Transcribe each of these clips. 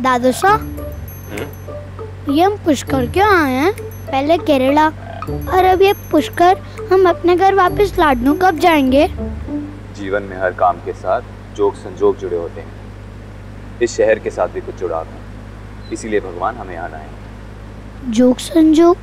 दादू साहब, ये हम पुष्कर क्यों आए हैं? पहले केरला और अब ये पुष्कर। हम अपने घर वापस लाडनू कब जाएंगे? जीवन में हर काम के साथ जोग संजोग जुड़े होते हैं। इस शहर के साथ भी कुछ जुड़ाव है, इसीलिए भगवान हमें यहाँ लाए। जोग संजोग?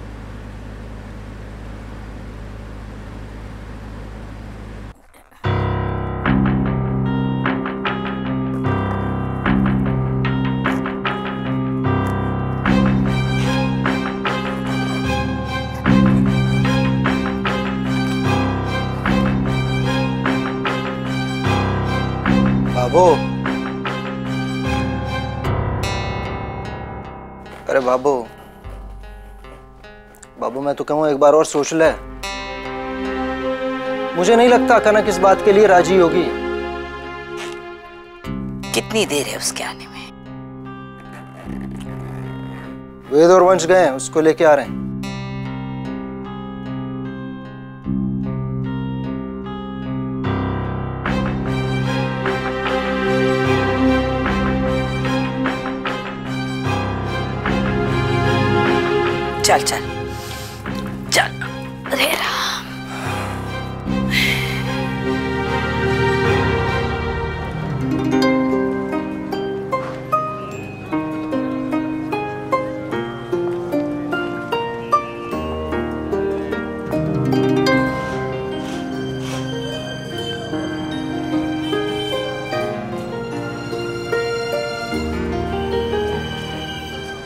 बाबू, अरे बाबू, बाबू मैं तो कहूँ एक बार और सोच ले। मुझे नहीं लगता कनक इस बात के लिए राजी होगी। कितनी देर है उसके आने में? वेद और वंश गए हैं, उसको लेके आ रहे हैं। चल चल चल। अरे राम,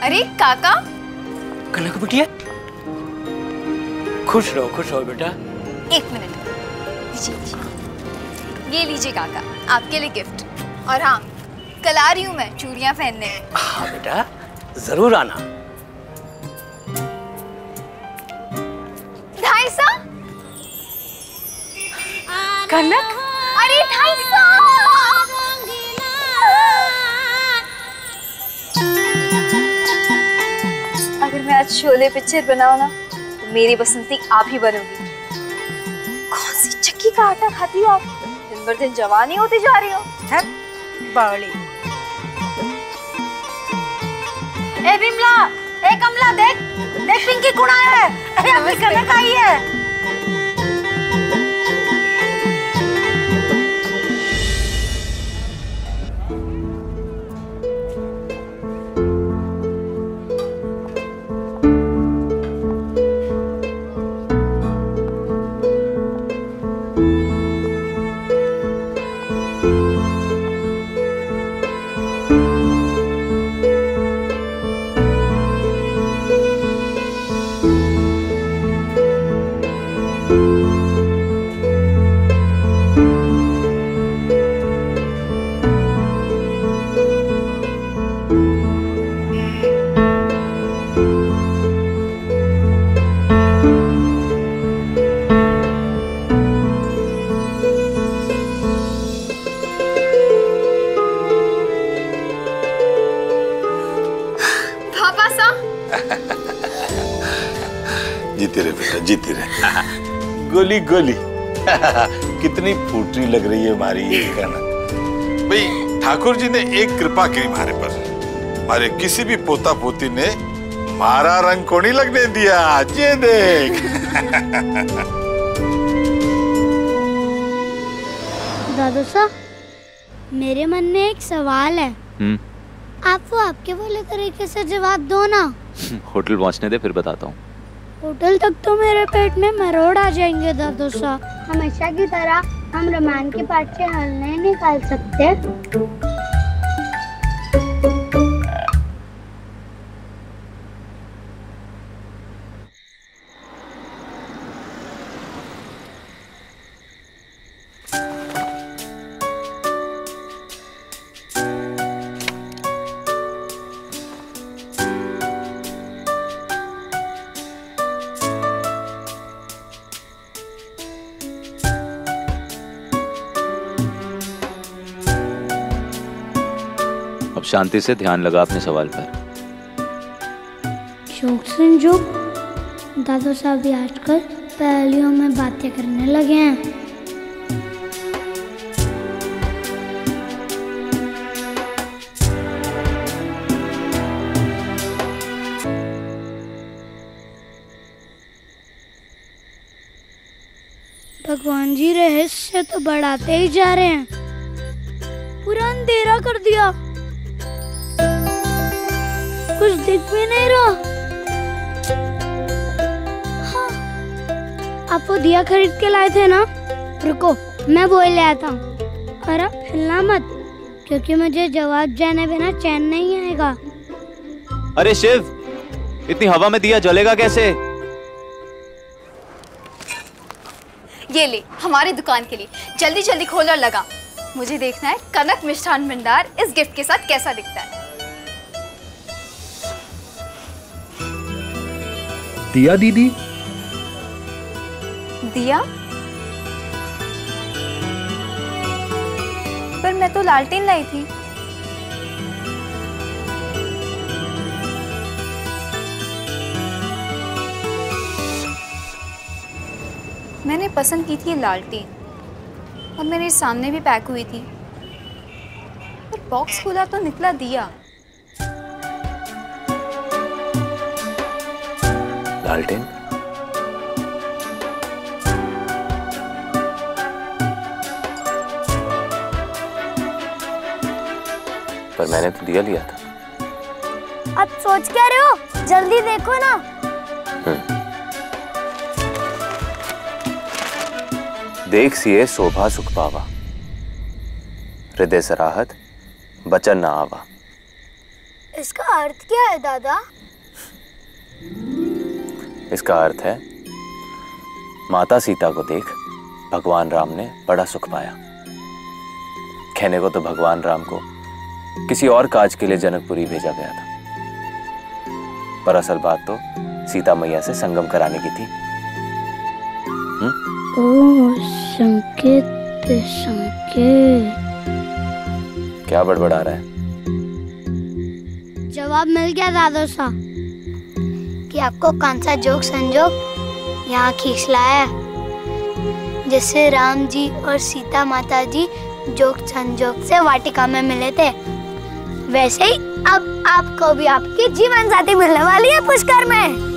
अरे काका। कनक बिटिया, खुश रहो बेटा। एक मिनट, ये लीजिए काका, आपके लिए गिफ्ट। और हाँ, कल आ रही हूँ मैं चूड़ियाँ पहनने। हाँ बेटा, जरूर आना। 250। कनक, अरे 250। अगर मैं आज शोले पिक्चर बनाऊँ ना, तो मेरी बसंती आप ही बनोगी। कौन सी चक्की का आटा खाती हो आप? दिन भर दिन जवान ही होती जा रही हो। बावली। ए बिमला, ए कमला, देख देख पिंकी कुड़ा है। अरे अभी कनक आई है। जीते रहे बेटा, जीते रहे। गोली गोली। कितनी फूटरी लग रही है हमारी ये कनक। भाई ठाकुर जी ने एक कृपा की हमारे पर, हमारे किसी भी पोता पोती ने मारा रंग को नहीं लगने दिया। ये देख। दादू साहब, मेरे मन में एक सवाल है। आप वो आपके बोले तरीके से जवाब दो ना। होटल पहुंचने दे, फिर बताता हूँ। होटल तक तो मेरे पेट में मरोड़ आ जाएंगे दादू साहब। हमेशा की तरह हम रामायण के पाठ से हल नहीं निकाल सकते। शांति से ध्यान लगा अपने सवाल पर। जोग संजोग, दादू साहब भी आजकल पहेलियों में बातें करने लगे हैं। भगवान जी रहस्य तो बढ़ाते ही जा रहे हैं, पूरा अंधेरा कर दिया, कुछ दिख भी नहीं रहा। हाँ, आप वो दिया खरीद के लाए थे ना? रुको, मैं वो ले आता हूँ। अरे हिलना मत, क्योंकि मुझे जवाब जाने बिना चैन नहीं आएगा। अरे शिव, इतनी हवा में दिया जलेगा कैसे? ये ले, हमारी दुकान के लिए। जल्दी जल्दी खोल और लगा। मुझे देखना है कनक मिष्ठान भंडार इस गिफ्ट के साथ कैसा दिखता है। दिया दीदी? दिया? पर मैं तो लालटेन लाई थी। मैंने पसंद की थी लालटेन और मेरे सामने भी पैक हुई थी, पर बॉक्स खोला तो निकला दिया। लालटेन? पर मैंने तो दिया लिया था। अब सोच क्या रहे हो? जल्दी देखो ना। देख सिए शोभा सुख पावा, हृदय सराहत बचन न आवा। इसका अर्थ क्या है दादा? इसका अर्थ है, माता सीता को देख भगवान राम ने बड़ा सुख पाया। कहने को तो भगवान राम को किसी और काज के लिए जनकपुरी भेजा गया था, पर असल बात तो सीता मैया से संगम कराने की थी। ओह, संकेत संकेत। क्या बड़बड़ा रहा है? जवाब मिल गया दादा साहब कि आपको कौन सा जोक संजोग यहाँ खींच लाया, जिससे राम जी और सीता माता जी जोक संजोग से वाटिका में मिले थे, वैसे ही अब आपको भी आपकी जीवन साथी मिलने वाली है पुष्कर में।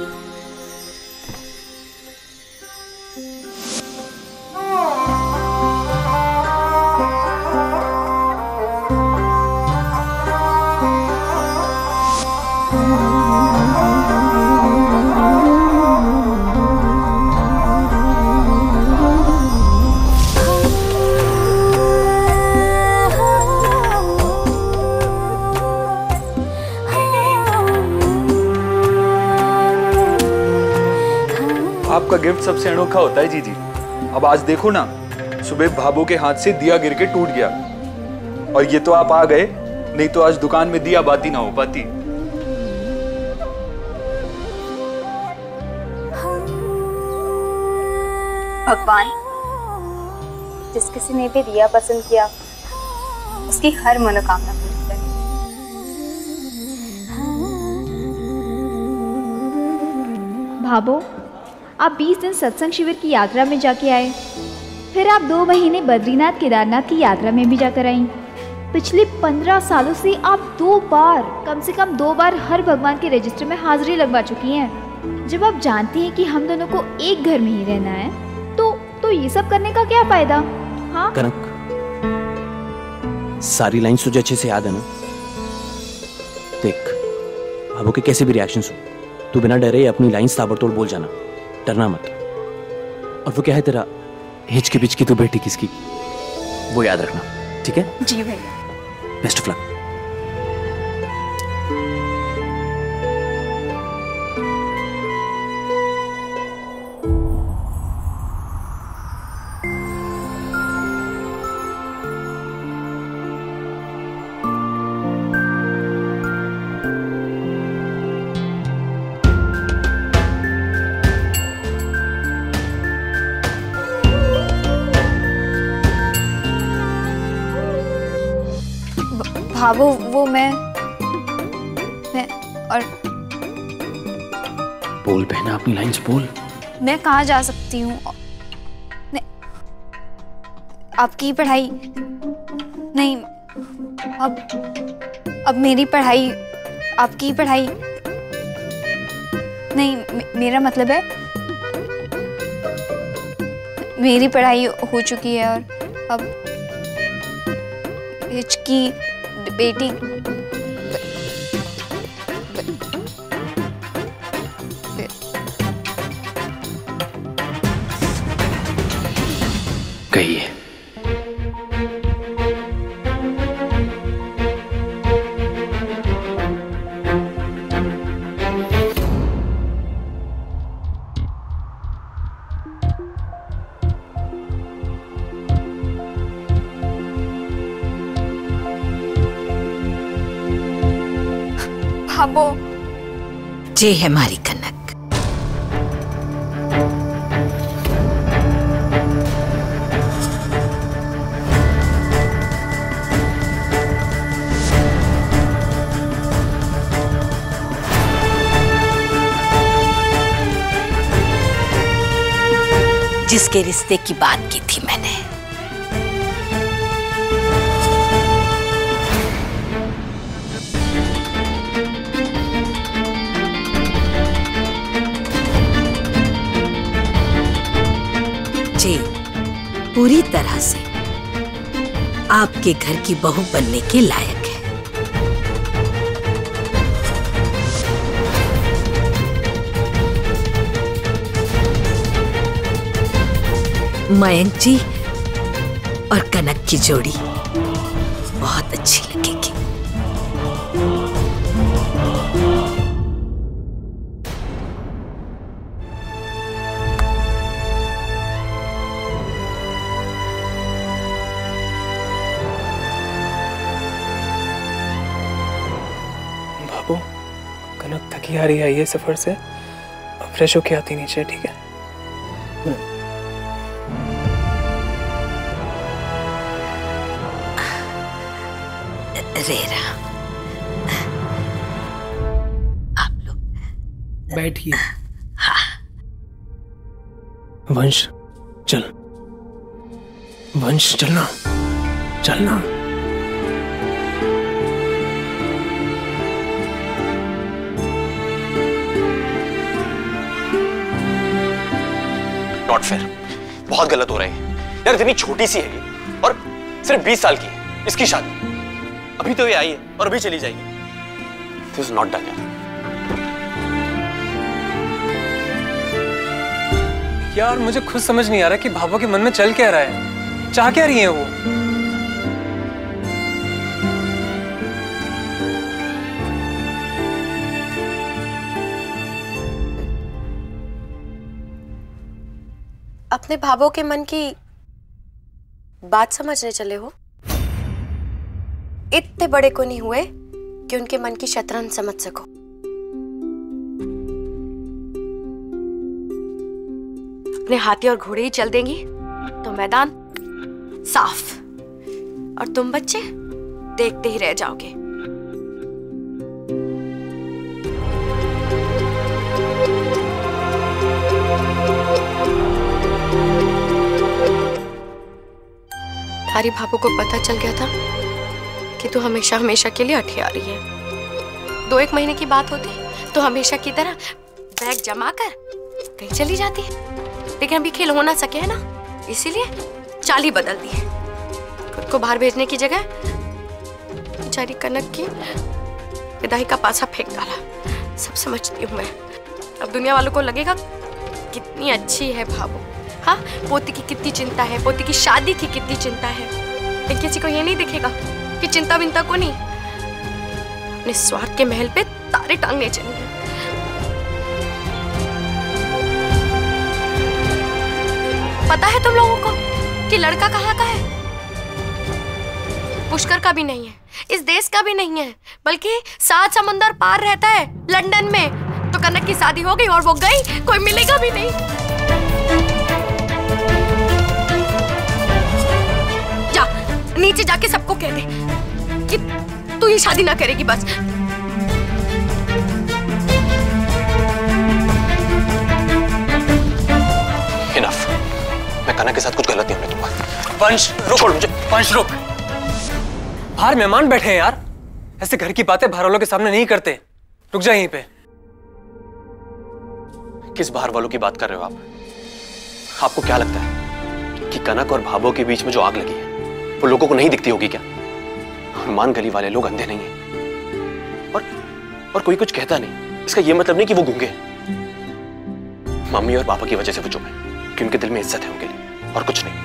आपका गिफ्ट सबसे अनोखा होता है जीजी। अब आज देखो ना, सुबह भाभो के हाथ से दिया गिर के टूट गया, और ये तो आप आ गए, नहीं तो आज दुकान में दिया बाती ना हो पाती। भगवान, जिस किसी ने भी दिया पसंद किया, उसकी हर मनोकामना पूरी करें। भाभो, आप 20 दिन सत्संग शिविर की यात्रा में जाके आए, फिर आप 2 महीने बद्रीनाथ केदारनाथ की यात्रा में भी जाकर आई। पिछले 15 सालों से आप 2 बार, कम से कम 2 बार हर भगवान के रजिस्टर में हाजिरी लगवा चुकी हैं। जब आप जानती हैं कि हम दोनों को एक घर में ही रहना है, तो ये सब करने का क्या फायदा? हाँ कनक, सारी लाइन्स तुझे अच्छे से याद है ना? देख, भाभो के कैसे भी रिएक्शंस हो, तू बिना डरे अपनी लाइन्स ताबड़तोड़ बोल जाना, डरना मत। और वो क्या है तेरा हिचकी पिचकी तो बेटी किसकी, वो याद रखना, ठीक है? जी भैया। Best of luck. भाभो, वो मैं और बोल बहना, अपनी लाइन्स बोल। मैं कहाँ जा सकती हूँ? आपकी पढ़ाई नहीं, अब मेरी पढ़ाई, आपकी पढ़ाई नहीं, मेरा मतलब है मेरी पढ़ाई हो चुकी है और अब हिचकी बेटी गई है। भाबो, जे है हमारी कनक। जिसके रिश्ते की बात की थी मैंने, जी पूरी तरह से आपके घर की बहू बनने के लायक है। मयंक जी और कनक की जोड़ी बहुत अच्छी लगेगी। बाबू, कनक थकी आ रही है ये सफर से, अब फ्रेश होके आती नीचे, ठीक है? रेरा, आप लोग बैठिए। वंश चल, वंश चलना, चलना। नॉट फेयर, बहुत गलत हो रहा है यार। इतनी छोटी सी है ये और सिर्फ 20 साल की है इसकी शादी। अभी तो ये आई है और अभी चली जाएगी। दिस इज नॉट डन यार। मुझे खुद समझ नहीं आ रहा कि भाभो के मन में चल क्या रहा है, चाह क्या रही है वो। अपने भाभो के मन की बात समझने चले हो? इतने बड़े को नहीं हुए कि उनके मन की शतरंज समझ सको। अपने हाथी और घोड़े ही चल देंगी तो मैदान साफ, और तुम बच्चे देखते ही रह जाओगे। तारी भाभो को पता चल गया था कि तू हमेशा हमेशा के लिए अठी आ रही है। 2-1 महीने की बात होती तो हमेशा की तरह बैग जमा कर कहीं चली जाती, लेकिन अभी खेल हो ना सके है ना, इसीलिए चाल ही बदल दी है। खुद को बाहर भेजने की जगह बेचारी कनक की विदाई का पासा फेंक डाला। सब समझती हूँ मैं। अब दुनिया वालों को लगेगा कितनी अच्छी है भाभो। हाँ, पोती की कितनी चिंता है, पोती की शादी की कितनी चिंता है, लेकिन किसी को ये नहीं दिखेगा कि चिंता विंता को नहीं, अपने स्वार्थ के महल पे तारे टांगने चली है। पता है तुम लोगों को कि लड़का कहाँ का है? पुष्कर का भी नहीं है, इस देश का भी नहीं है, बल्कि 7 समुंदर पार रहता है, लंदन में। तो कनक की शादी हो गई और वो गई, कोई मिलेगा भी नहीं। जा नीचे जाके सबको कह दे कि तू ये शादी ना करेगी बस। इनफ, मैं कनक के साथ कुछ गलत नहीं होने दूंगा। वंश रुक, छोड़ मुझे। वंश रुक। बाहर मेहमान बैठे हैं यार, ऐसे घर की बातें बाहर वालों के सामने नहीं करते। रुक जा यहीं पे। किस बाहर वालों की बात कर रहे हो आप? आपको क्या लगता है कि कनक और भाभो के बीच में जो आग लगी है वो लोगों को नहीं दिखती होगी क्या? हनुमान गली वाले लोग अंधे नहीं हैं और कोई कुछ कहता नहीं। इसका ये मतलब नहीं कि वो गूंगे हैं। मम्मी और पापा की वजह से वो चुप है कि उनके दिल में इज्जत है उनके लिए, और कुछ नहीं।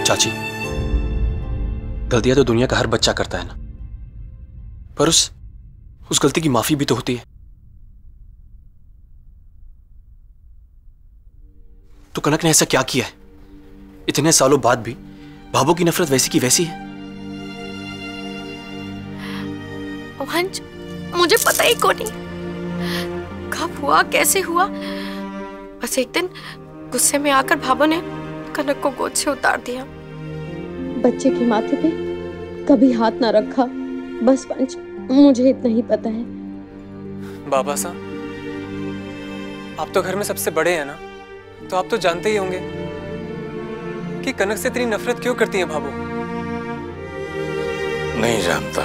चाची, गलतियां तो दुनिया का हर बच्चा करता है ना, पर उस गलती की माफी भी तो होती है। तो कनक ने ऐसा क्या किया है? इतने सालों बाद भी भाभो की नफरत वैसी की वैसी है। वंश, मुझे पता ही को नहीं कब हुआ, कैसे हुआ। बस एक दिन गुस्से में आकर भाभो ने कनक को गोद से उतार दिया। बच्चे के माथे पे कभी हाथ ना रखा, बस पंच, मुझे इतना ही पता है। बाबा साहब, आप तो घर में सबसे बड़े हैं ना, तो आप तो जानते ही होंगे कि कनक से इतनी नफरत क्यों करती है भाभो। नहीं जानता,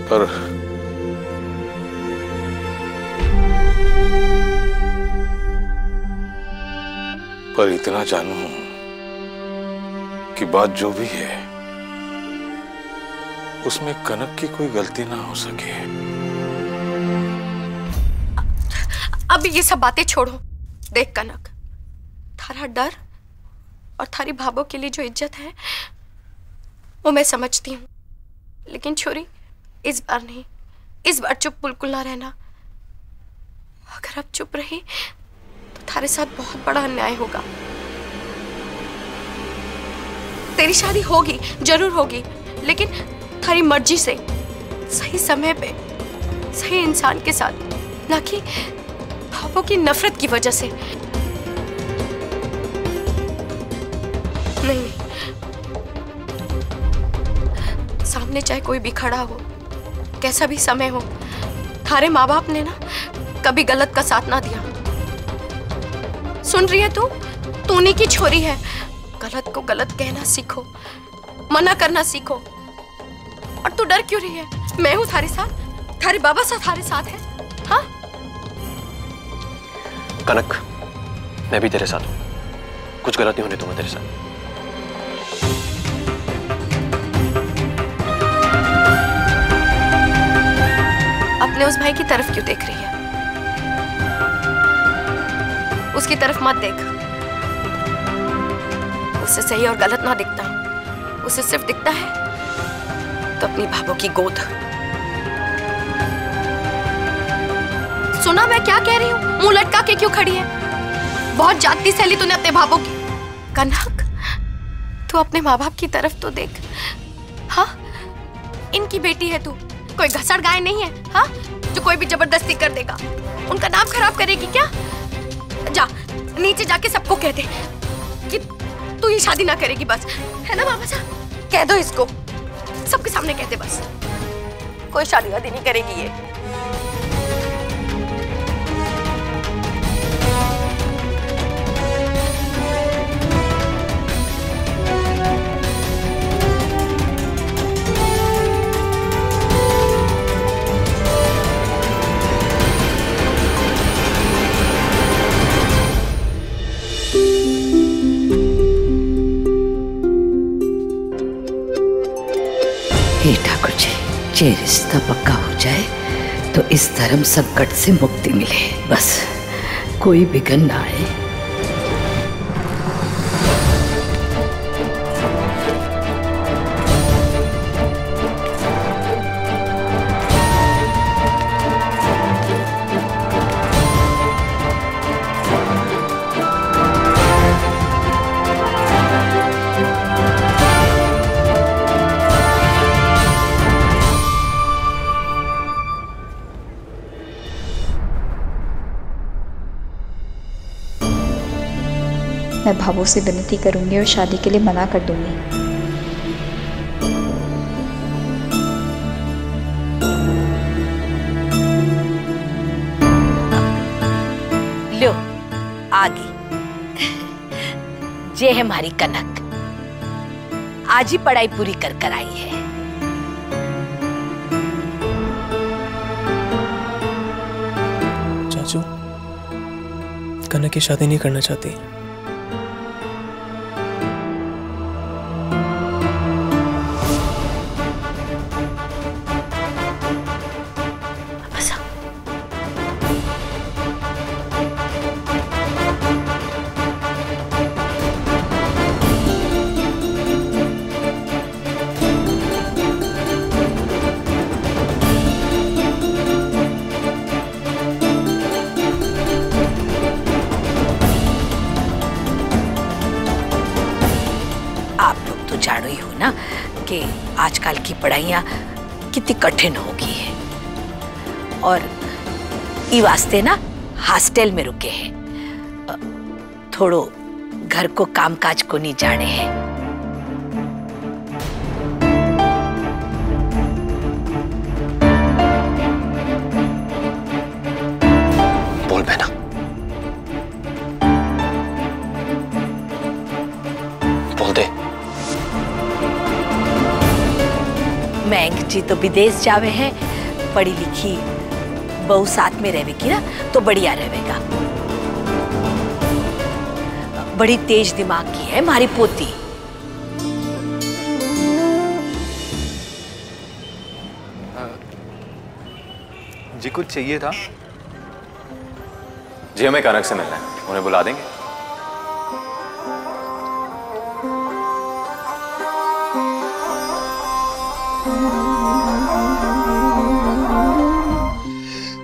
पर इतना जानू कि बात जो भी है उसमें कनक की कोई गलती ना हो सके। अब ये सब बातें छोड़ो। देख कनक, थारा डर और थारी भाभो के लिए जो इज्जत है वो मैं समझती हूँ, लेकिन छोरी इस बार नहीं, इस बार चुप बिल्कुल ना रहना। अगर अब चुप रही तो थारे साथ बहुत बड़ा अन्याय होगा। तेरी शादी होगी, जरूर होगी, लेकिन थारी मर्जी से, सही समय पे, सही इंसान के साथ, ना कि भाभो की नफरत की वजह से। नहीं, सामने चाहे कोई भी खड़ा हो, कैसा भी समय हो, थारे माँ बाप ने ना कभी गलत का साथ ना दिया। सुन रही है तू? तूने की छोरी है, गलत को गलत कहना सीखो, मना करना सीखो। और तू डर क्यों रही है? मैं हूं थारे साथ, थारे बाबा साथ थारे साथ है। हाँ कनक, मैं भी तेरे साथ हूं, कुछ गलत नहीं होने दूंगा तेरे साथ। अपने उस भाई की तरफ क्यों देख रही है? उसकी तरफ मत देख, उसे सही और गलत ना दिखता, उसे सिर्फ दिखता है तो अपनी भाभो की गोद। सुना मैं क्या कह रही हूँ? मुंह लटका के क्यों खड़ी है? बहुत जाती सैली तूने अपने भाभो की। कनक, तू अपने माँ बाप की तरफ तो देख। हाँ, इनकी बेटी है तू, कोई घसड़ गाय नहीं है। हाँ, जो कोई भी जबरदस्ती कर देगा। उनका नाम खराब करेगी क्या? जा नीचे जाके सबको कह दे कि तू ये शादी ना करेगी, बस, है ना बाबा साहब? कह दो इसको, सबके सामने कह दे बस, कोई शादी वादी नहीं करेगी ये। हे ठाकुर जी, ये रिश्ता पक्का हो जाए तो इस धर्म संकट से मुक्ति मिले, बस कोई विघ्न ना आए। मैं भावों से विनती करूंगी और शादी के लिए मना कर दूंगी। आ गई। ये है हमारी कनक, आज ही पढ़ाई पूरी कर आई है। चाचू, कनक की शादी नहीं करना चाहती। जानो ही हो ना कि आजकल की पढ़ाइयाँ कितनी कठिन हो गई है, और ई वास्ते ना हॉस्टल में रुके हैं। थोड़ो घर को कामकाज को नहीं जाने हैं। बोल बहना, बोल दे। मैंग जी तो विदेश जावे हैं, पढ़ी लिखी बहू साथ में रहेगी ना तो बढ़िया रहेगा। बड़ी तेज दिमाग की है हमारी पोती। जी कुछ चाहिए था? जी हमें कनक से मिलना है, उन्हें बुला देंगे।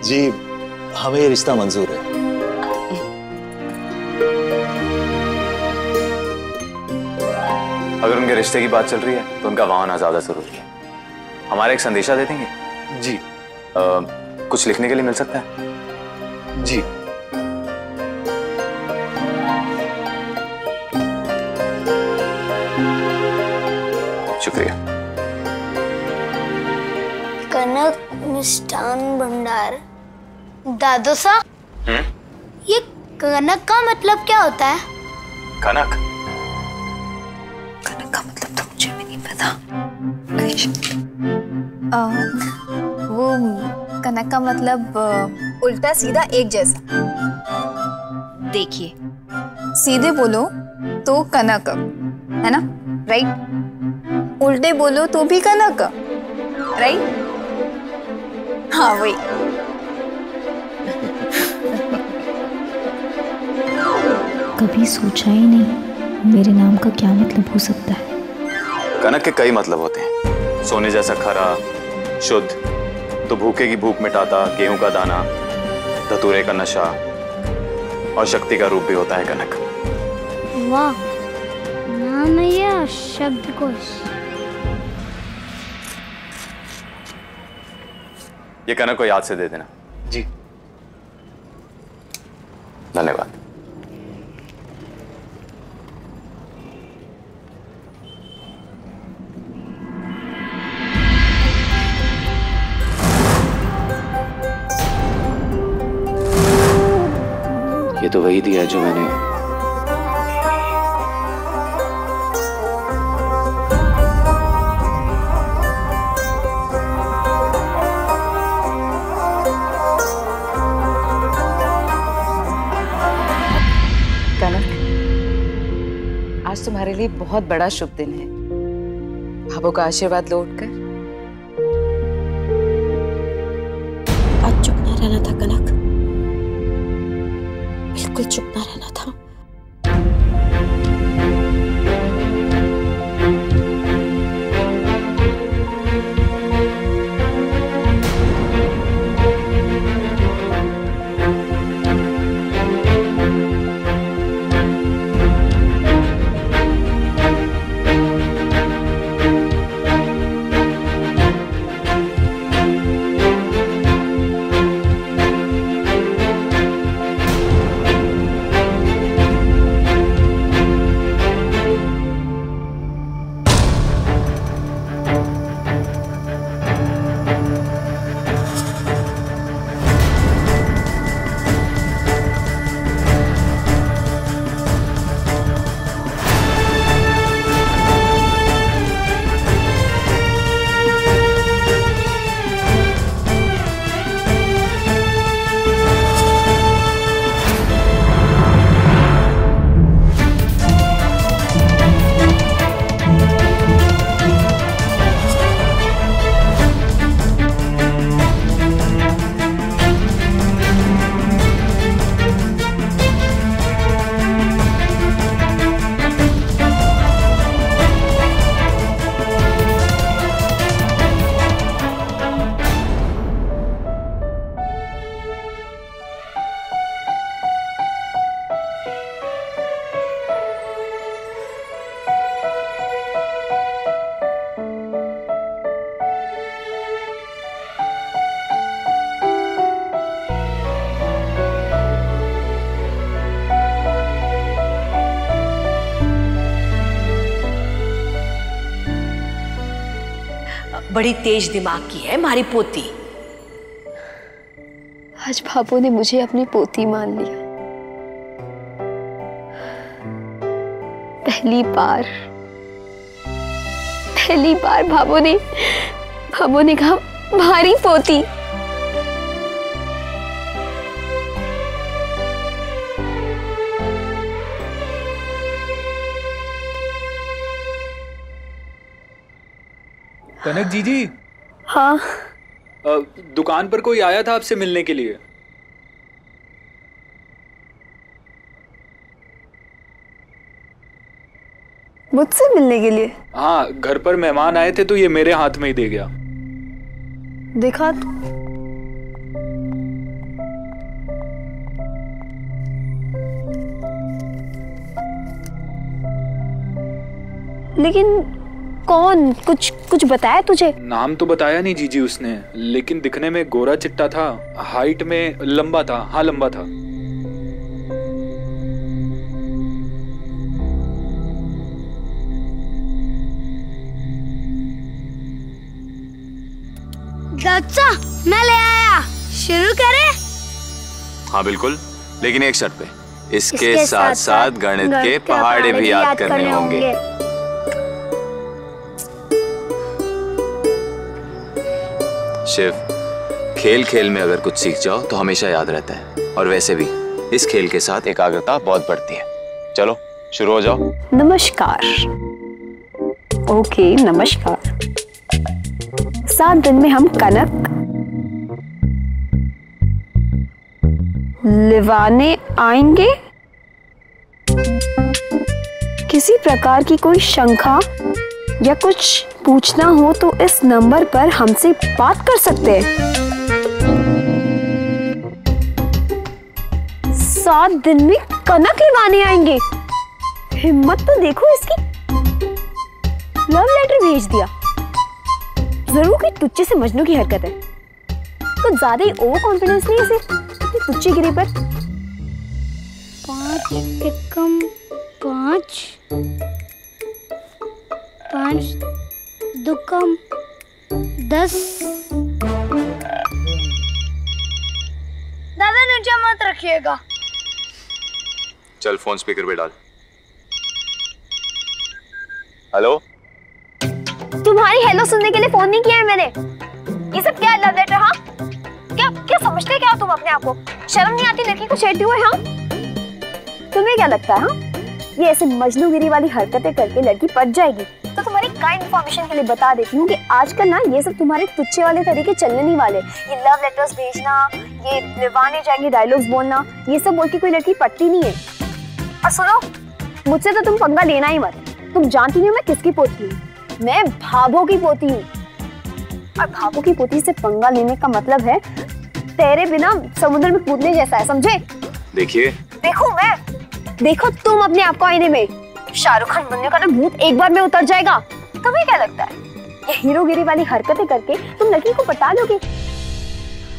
जी हमें ये रिश्ता मंजूर है। अगर उनके रिश्ते की बात चल रही है तो उनका वहां आना ज्यादा जरूरी है। हमारा एक संदेशा दे देंगे? जी। कुछ लिखने के लिए मिल सकता है? जी। शुक्रिया। कनक मिष्ठान भंडार। दादो सा, ये कनक का मतलब क्या होता है? कनक? कनक का मतलब तो मुझे भी नहीं पता। वो कनक का मतलब उल्टा सीधा एक जैसा। देखिए, सीधे बोलो तो कनक है ना, राइट? उल्टे बोलो तो भी कनक, राइट? हाँ वही। कभी सोचा ही नहीं मेरे नाम का क्या मतलब हो सकता है। कनक के कई मतलब होते हैं। सोने जैसा खरा, शुद्ध, तो भूखे की भूख मिटाता, गेहूं का दाना, धतूरे का नशा, और शक्ति का रूप भी होता है कनक। वाह, नाम है या शब्दकोश? ये कनक को याद से दे देना। जी। धन्यवाद। ये तो वही दिया है जो मैंने आज तुम्हारे लिए बहुत बड़ा शुभ दिन है। भाभो का आशीर्वाद लौटकर आज चुप ना रहना था कनक, बिल्कुल चुप ना रहना था। बड़ी तेज दिमाग की है हमारी पोती। आज भाभो ने मुझे अपनी पोती मान लिया। पहली बार भाभो ने कहा भारी पोती। कनक जीजी। हाँ। दुकान पर कोई आया था आपसे मिलने के लिए। मुझसे मिलने के लिए? हाँ, घर पर मेहमान आए थे तो ये मेरे हाथ में ही दे गया। देखा लेकिन कौन? कुछ बताया तुझे? नाम तो बताया नहीं जीजी उसने, लेकिन दिखने में गोरा चिट्टा था, हाइट में लंबा था। हाँ, लंबा था। चाचा, मैं ले आया। शुरू करें? हाँ बिल्कुल, लेकिन एक शर्त पे। इसके साथ साथ गणित के पहाड़े भी याद करने होंगे। शिव, खेल खेल में अगर कुछ सीख जाओ तो हमेशा याद रहता है, और वैसे भी इस खेल के साथ एकाग्रता बहुत बढ़ती है। चलो शुरू हो जाओ। नमस्कार। ओके, नमस्कार। 7 दिन में हम कनक लिवाने आएंगे। किसी प्रकार की कोई शंका या कुछ पूछना हो तो इस नंबर पर हमसे बात कर सकते हैं। 7 दिन में कनक लिवाने आएंगे। हिम्मत तो देखो इसकी। लव लेटर भेज दिया। जरूर कोई तुच्चे से मजनू की हरकत है। कुछ ज्यादा ही ओवर कॉन्फिडेंस नहीं है इसे अपनी तुच्चे गिरे पर। 5 एकम 5 दुकम 10। दादा नीचे मत रखिएगा। चल फोन स्पीकर पे डाल। हेलो। तुम्हारी हेलो सुनने के लिए फोन नहीं किया है मैंने। ये सब क्या लव लेटर? हाँ, क्या समझते क्या हो तुम अपने आप को? शर्म नहीं आती लड़की को छेड़ते हुए? हाँ, तुम्हें क्या लगता है हाँ ये ऐसे मजनूगिरी वाली हरकतें करके लड़की पट जाएगी? तो तुम्हारी काइंड इन्फॉर्मेशन के लिए बता देती हूँ कि आजकल ना ये सब तुम्हारे तुच्छे वाले तरीके चलने नहीं वाले। ये लव लेटर्स भेजना, ये लिवाने जाएंगे डायलॉग्स बोलना, ये सब बोल के कोई लड़की पटती नहीं है। और सुनो, मुझसे तो तुम पंगा लेना ही मत। तुम जानती नहीं मैं किसकी पोती हूँ? मैं भाभो की पोती हूँ। और भाभो की पोती से पंगा लेने का मतलब है तेरे बिना समुद्र में कूदने जैसा है, समझे? देखिए, देखो तुम अपने आप को आईने में। शाहरुख खान बनने का ना भूत एक बार में उतर जाएगा। तुम्हें क्या लगता है ये हीरोगिरी वाली हरकतें करके तुम लड़की को पटा लोगे?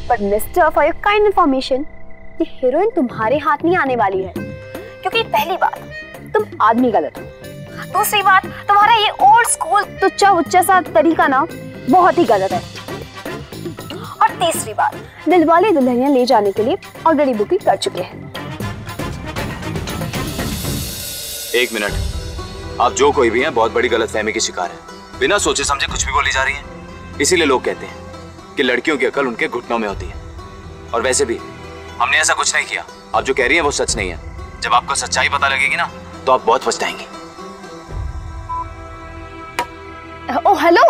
But mister, for your kind information, ये हीरोइन तुम्हारे हाथ नहीं आने वाली है। क्योंकि पहली बात, तुम आदमी गलत हो। दूसरी बात, तुम्हारा ये ओल्ड स्कूल तुच्चा उच्चा सा तरीका ना बहुत ही गलत है। और तीसरी बात, दिलवाले दुल्हनिया ले जाने के लिए ऑलरेडी बुकिंग कर चुके हैं। 1 मिनट। आप जो कोई भी हैं बहुत बड़ी गलतफहमी की शिकार है। बिना सोचे समझे कुछ भी बोली जा रही हैं। इसीलिए लोग कहते हैं कि लड़कियों की अकल उनके घुटनों में होती है। और वैसे भी हमने ऐसा कुछ नहीं किया। आप जो कह रही हैं वो सच नहीं है। जब आपको सच्चाई पता लगेगी ना तो आप बहुत पछताएंगी। ओ हेलो,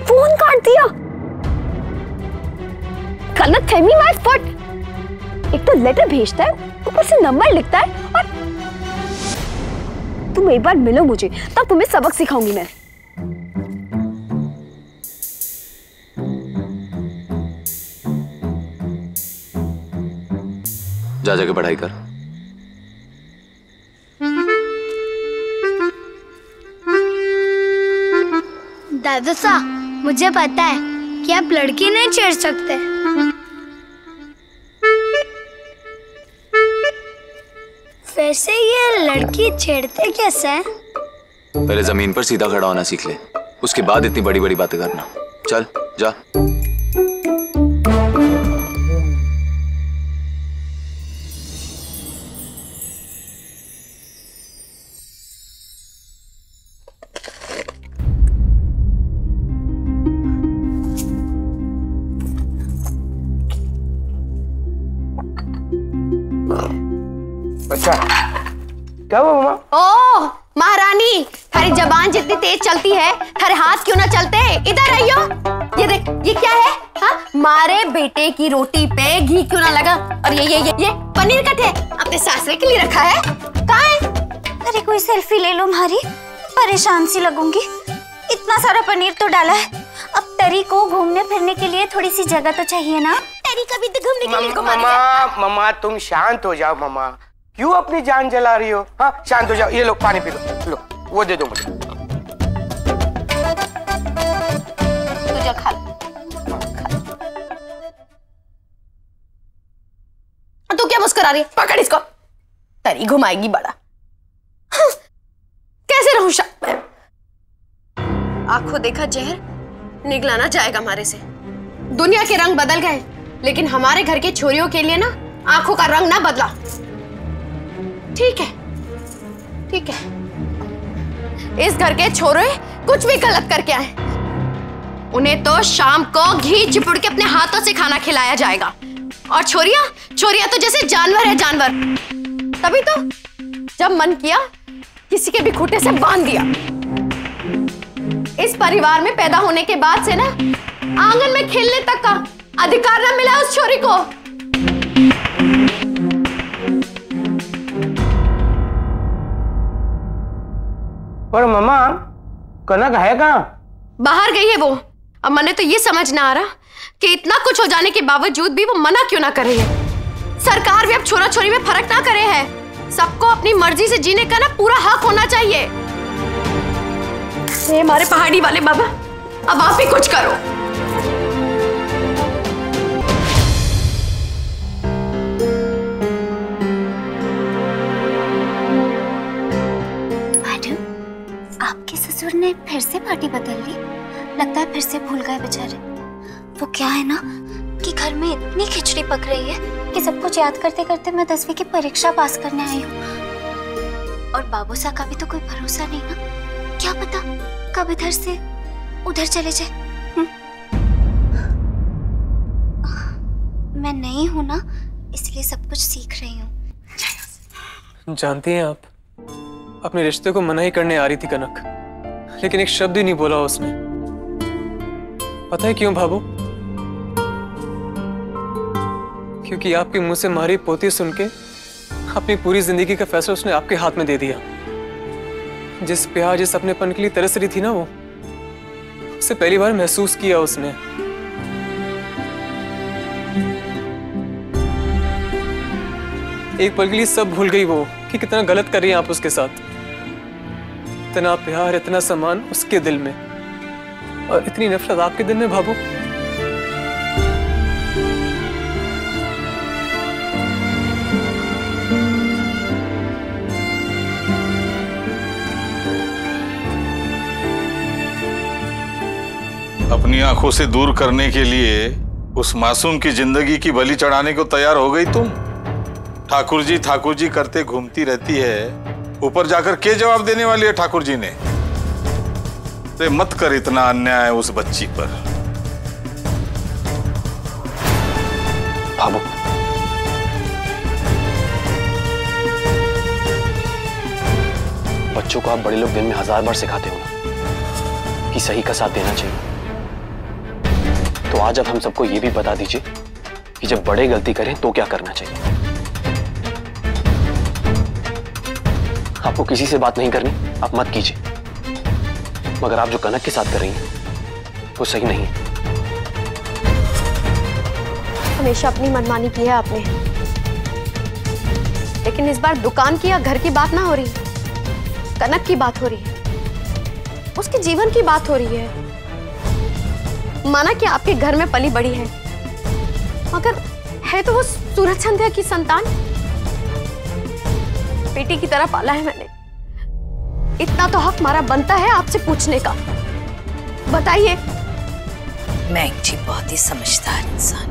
फोन काट दिया। गलतफहमी माय फुट। एक तो लेटर भेजता है, ऊपर से नंबर लिखता है, और तुम एक बार मिलो मुझे, तब तुम्हें सबक सिखाऊंगी मैं। जा जाके पढ़ाई कर। दादा साहब, मुझे पता है कि आप लड़की नहीं छेड़ सकते। वैसे ये लड़की छेड़ते कैसे हैं? पहले जमीन पर सीधा खड़ा होना सीख ले, उसके बाद इतनी बड़ी बड़ी बातें करना। चल जा। अच्छा क्या हुआ मामा? ओह महारानी, हरी जबान जितनी तेज चलती है, हर हाथ क्यों ना चलते। इधर आइयो। ये देख, ये क्या है? हाँ, मारे बेटे की रोटी पे घी क्यों ना लगा। और ये पनीर कट है, अपने सासरे के लिए रखा है। कहाँ है? अरे कोई सेल्फी ले लो मारी, परेशान सी लगूंगी। इतना सारा पनीर तो डाला है, अब तरी को घूमने फिरने के लिए थोड़ी सी जगह तो चाहिए ना। तरी कभी तो घूमने के लिए घुमा रही है। मम्मा तुम शांत हो जाओ मम्मा, क्यों अपनी जान जला रही हो? हाँ शांत हो जाओ। ये लो पानी पी लो, वो दे दो मुझे। तुझे खा तू क्या मुस्कुरा रही है? पकड़ इसको, तरी घुमाएगी बड़ा। हाँ, कैसे रहूं शांत मैं? आंखों देखा जहर निगला ना जाएगा हमारे से। दुनिया के रंग बदल गए, लेकिन हमारे घर की छोरियों के लिए ना आंखों का रंग ना बदला। ठीक है, ठीक है। इस घर के छोरे कुछ भी गलत करके आए, उन्हें तो शाम को घी चिपुड़ के अपने हाथों से खाना खिलाया जाएगा। और छोरियां तो जैसे जानवर है, जानवर। तभी तो जब मन किया किसी के भी खूंटे से बांध दिया। इस परिवार में पैदा होने के बाद से ना आंगन में खेलने तक का अधिकार ना मिला उस छोरी को। पर मम्मा कनक है कहाँ? बाहर गई है वो। अब मैंने तो ये समझ ना आ रहा कि इतना कुछ हो जाने के बावजूद भी वो मना क्यों ना कर रही है। सरकार भी अब छोरा छोरी में फर्क ना करे है। सबको अपनी मर्जी से जीने का ना पूरा हक होना चाहिए। ये हमारे पहाड़ी वाले बाबा, अब आप ही कुछ करो। आपके ससुर ने फिर से पार्टी बदल ली, लगता है फिर से भूल गए बेचारे। वो क्या है ना कि घर में इतनी खिचड़ी पक रही है कि सब कुछ याद करते करते मैं 10वीं की परीक्षा पास करने आई हूँ। और बाबू सा का भी तो कोई भरोसा नहीं ना, क्या पता कब इधर से उधर चले जाए। मैं नहीं हूँ ना, इसलिए सब कुछ सीख रही हूँ। जानती हैं आप, अपने रिश्ते को मना ही करने आ रही थी कनक, लेकिन एक शब्द ही नहीं बोला उसने। पता है क्यों भाभू? क्योंकि आपके मुंह से मारी पोती सुन के अपनी पूरी जिंदगी का फैसला उसने आपके हाथ में दे दिया। जिस प्यार, जिस अपनेपन के लिए तरस रही थी ना, वो उसे पहली बार महसूस किया उसने। एक पल के लिए सब भूल गई वो कि कितना गलत कर रही हैं आप उसके साथ। इतना प्यार, इतना सम्मान उसके दिल में, और इतनी नफरत आपके दिल में भाभू। अपनी आंखों से दूर करने के लिए उस मासूम की जिंदगी की बलि चढ़ाने को तैयार हो गई तुम। ठाकुर जी करते घूमती रहती है, ऊपर जाकर क्या जवाब देने वाली है ठाकुर जी ने? ते मत कर इतना अन्याय उस बच्ची पर। बाबू, बच्चों को आप बड़े लोग दिन में 1000 बार सिखाते हो ना कि सही का साथ देना चाहिए। तो आज अब हम सबको ये भी बता दीजिए कि जब बड़े गलती करें तो क्या करना चाहिए। आपको किसी से बात नहीं करनी, आप मत कीजिए, मगर आप जो कनक के साथ कर रही हैं वो सही नहीं है। हमेशा अपनी मनमानी की है आपने, लेकिन इस बार दुकान की या घर की बात ना हो रही, कनक की बात हो रही है, उसके जीवन की बात हो रही है। माना कि आपके घर में पली बड़ी है, मगर है तो वो सूरज संध्या की संतान। बेटी की तरह पाला है मैंने, इतना तो हक हमारा बनता है आपसे पूछने का। बताइए। मैंग जी बहुत ही समझदार इंसान है।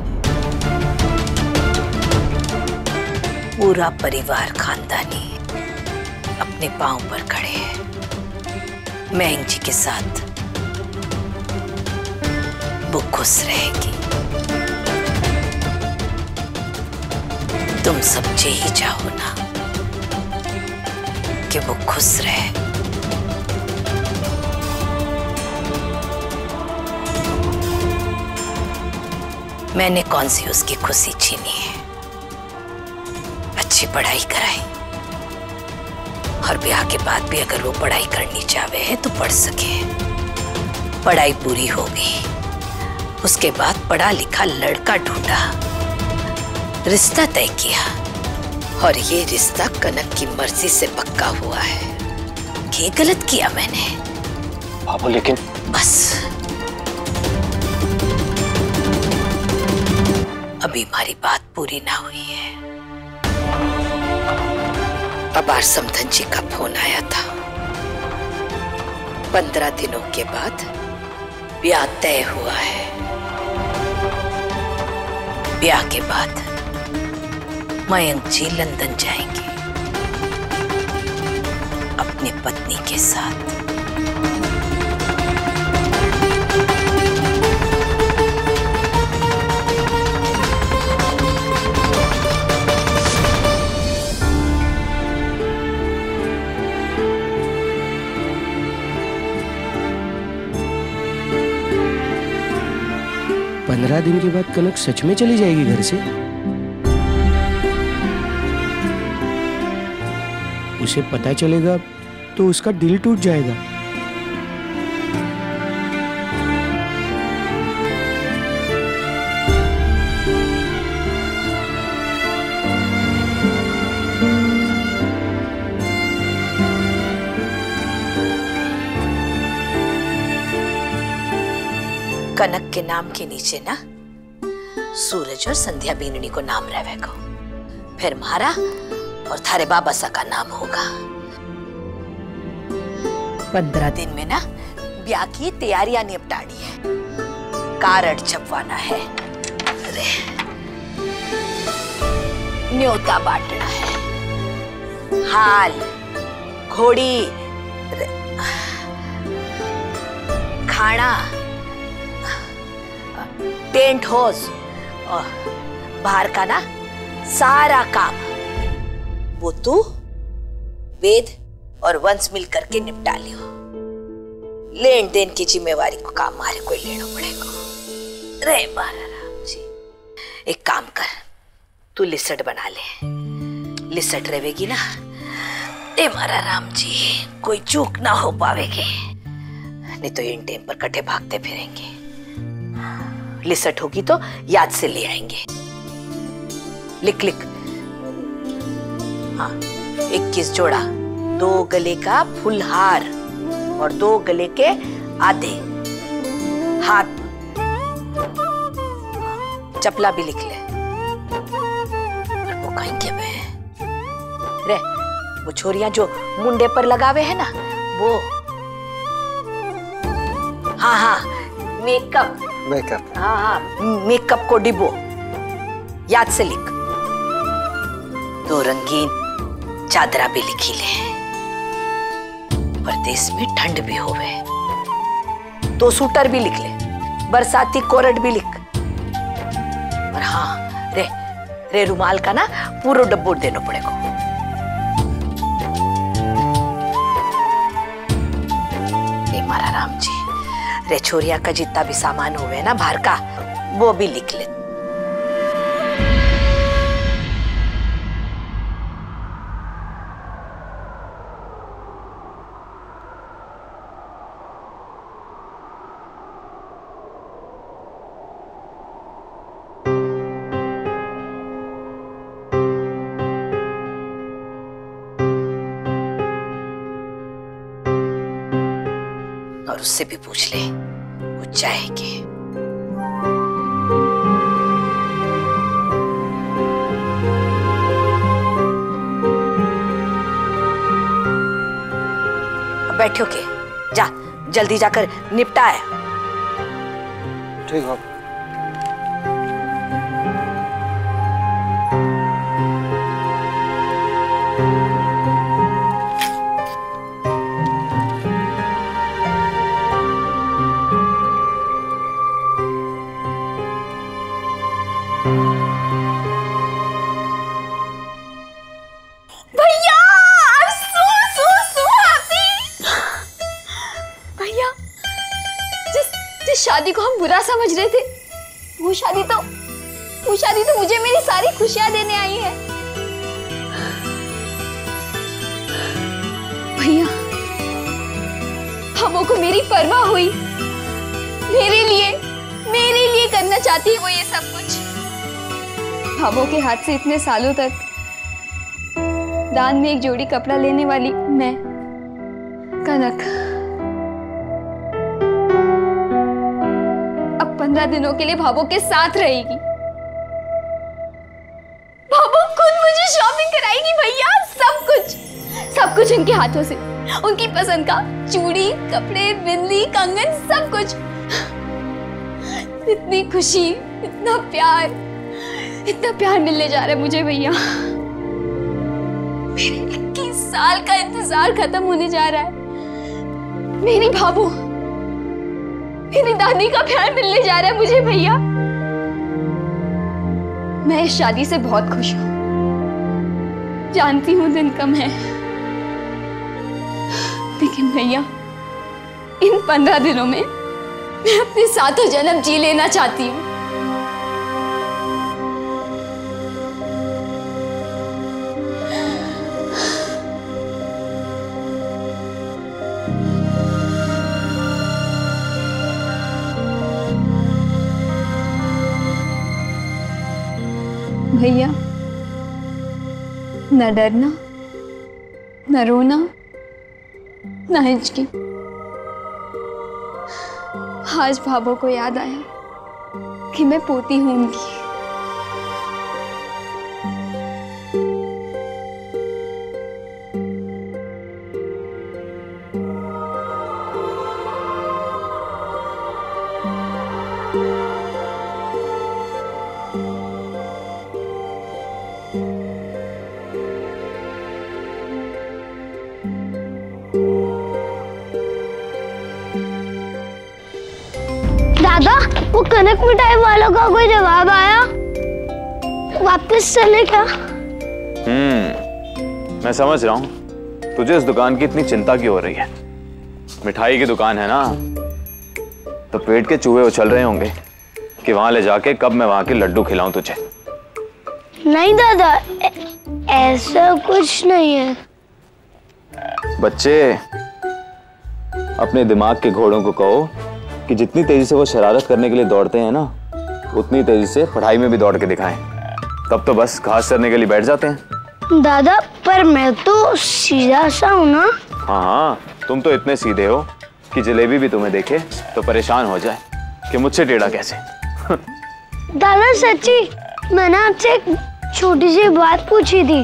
पूरा परिवार खानदानी अपने पांव पर खड़े हैं। मैंग जी के साथ वो खुश रहेगी। तुम सब यही चाहो ना कि वो खुश रहे। मैंने कौन सी उसकी खुशी छीनी है। अच्छी पढ़ाई कराई और ब्याह के बाद भी अगर वो पढ़ाई करनी चाहे है तो पढ़ सके। पढ़ाई पूरी हो गई, उसके बाद पढ़ा लिखा लड़का ढूंढा, रिश्ता तय किया और ये रिश्ता कनक की मर्जी से पक्का हुआ है। ये गलत किया मैंने बाबू, लेकिन बस अभी हमारी बात पूरी ना हुई है। अबार समधन जी का फोन आया था। 15 दिनों के बाद ब्याह तय हुआ है। ब्याह के बाद मयंक जी लंदन जाएंगे अपनी पत्नी के साथ। 15 दिन के बाद कनक सच में चली जाएगी घर से? उसे पता चलेगा तो उसका दिल टूट जाएगा। कनक के नाम के नीचे ना सूरज और संध्या बीननी को नाम रहेगा। फिर मारा और थारे बाबा सा का नाम होगा। 15 दिन में ना ब्याह की तैयारियां निपटानी है। कार्ड छपवाना है, न्योता बांटना है, हाल घोड़ी खाना टेंट हाउस और बाहर का ना सारा काम वो तू वेद और वंश मिल करके निपटा लियो। लेन देन की जिम्मेवारी को काम मारे कोई लेना पड़ेगा। रे मारा राम जी, एक काम कर, तू लिस्ट बना ले। लिस्ट रहेगी ना ए मारा राम जी, कोई चूक ना हो पावेगी, नहीं तो इन टाइम पर कट्ठे भागते फिरेंगे। लिस्ट होगी तो याद से ले आएंगे। लिख लिख। हाँ, 21 जोड़ा, 2 गले का फुलहार और 2 गले के आधे हाथ। चपला भी लिख ले। वो कहेंगे मैं रे, वो छोरियां जो मुंडे पर लगावे है ना वो। हाँ हाँ, मेकअप। हाँ हाँ, मेकअप को डिब्बो याद से लिख। 2 रंगीन चादरा भी लिखी ले। परदेश में ठंड भी होवे, 2 सूटर भी लिख ले। बरसाती कोरट भी लिख। और हाँ रे रुमाल का ना पूरा डब्बो देना पड़ेगा। मारा राम जी, रे छोरिया का जितना भी सामान हुए ना बाहर का वो भी लिख ले। और उससे भी पूछ ले वो चाहेंगे। बैठो के, जा जल्दी जाकर निपटा है। ठीक है। भैया I'm so happy। भैया जिस शादी को हम बुरा समझ रहे थे, वो शादी तो मुझे मेरी सारी खुशियां देने आई है। भैया भावों को मेरी परवाह हुई, मेरे लिए करना चाहती है वो ये सब कुछ। भावों के हाथ से इतने सालों तक दान में एक जोड़ी कपड़ा लेने वाली मैं कनक, अब 15 दिनों के लिए भावों के साथ रहेगी। भावों खुद मुझे शॉपिंग कराएगी भैया, सब कुछ उनके हाथों से, उनकी पसंद का चूड़ी, कपड़े, बिंदी, कंगन, सब कुछ। इतनी खुशी, इतना प्यार मिलने जा रहा है मुझे भैया। मेरे 21 साल का इंतजार खत्म होने जा रहा है। मेरी भाभू, मेरी दादी का प्यार मिलने जा रहा है मुझे भैया। मैं इस शादी से बहुत खुश हूं। जानती हूं दिन कम है, लेकिन भैया इन 15 दिनों में मैं अपने सातों जन्म जी लेना चाहती हूँ। भैया न डरना, न रोना, न हिचकी। आज भाभो को याद आया कि मैं पोती हूं उनकी। दादा, वो कनक मिठाई वालों का कोई जवाब आया? वापस चले क्या? मैं समझ रहा हूँ तुझे इस दुकान की इतनी चिंता क्यों हो रही है। मिठाई की दुकान है ना, तो पेट के चूहे उछल रहे होंगे कि वहां ले जाके कब मैं वहां के लड्डू खिलाऊं तुझे। नहीं दादा, ऐसा कुछ नहीं है। बच्चे, अपने दिमाग के घोड़ों को कहो कि जितनी तेजी से वो शरारत करने के लिए दौड़ते हैं ना, उतनी तेजी से पढ़ाई में भी दौड़ के दिखाएं। तब तो बस घास चरने के लिए बैठ जाते हैं। दादा, पर मैं तो सीधा सा हूँ ना। हाँ, तुम तो इतने सीधे हो कि जलेबी भी तुम्हें देखे तो परेशान हो जाए कि मुझसे टेढ़ा कैसे। दादा सच्ची, मैंने आपसे एक छोटी सी बात पूछी थी।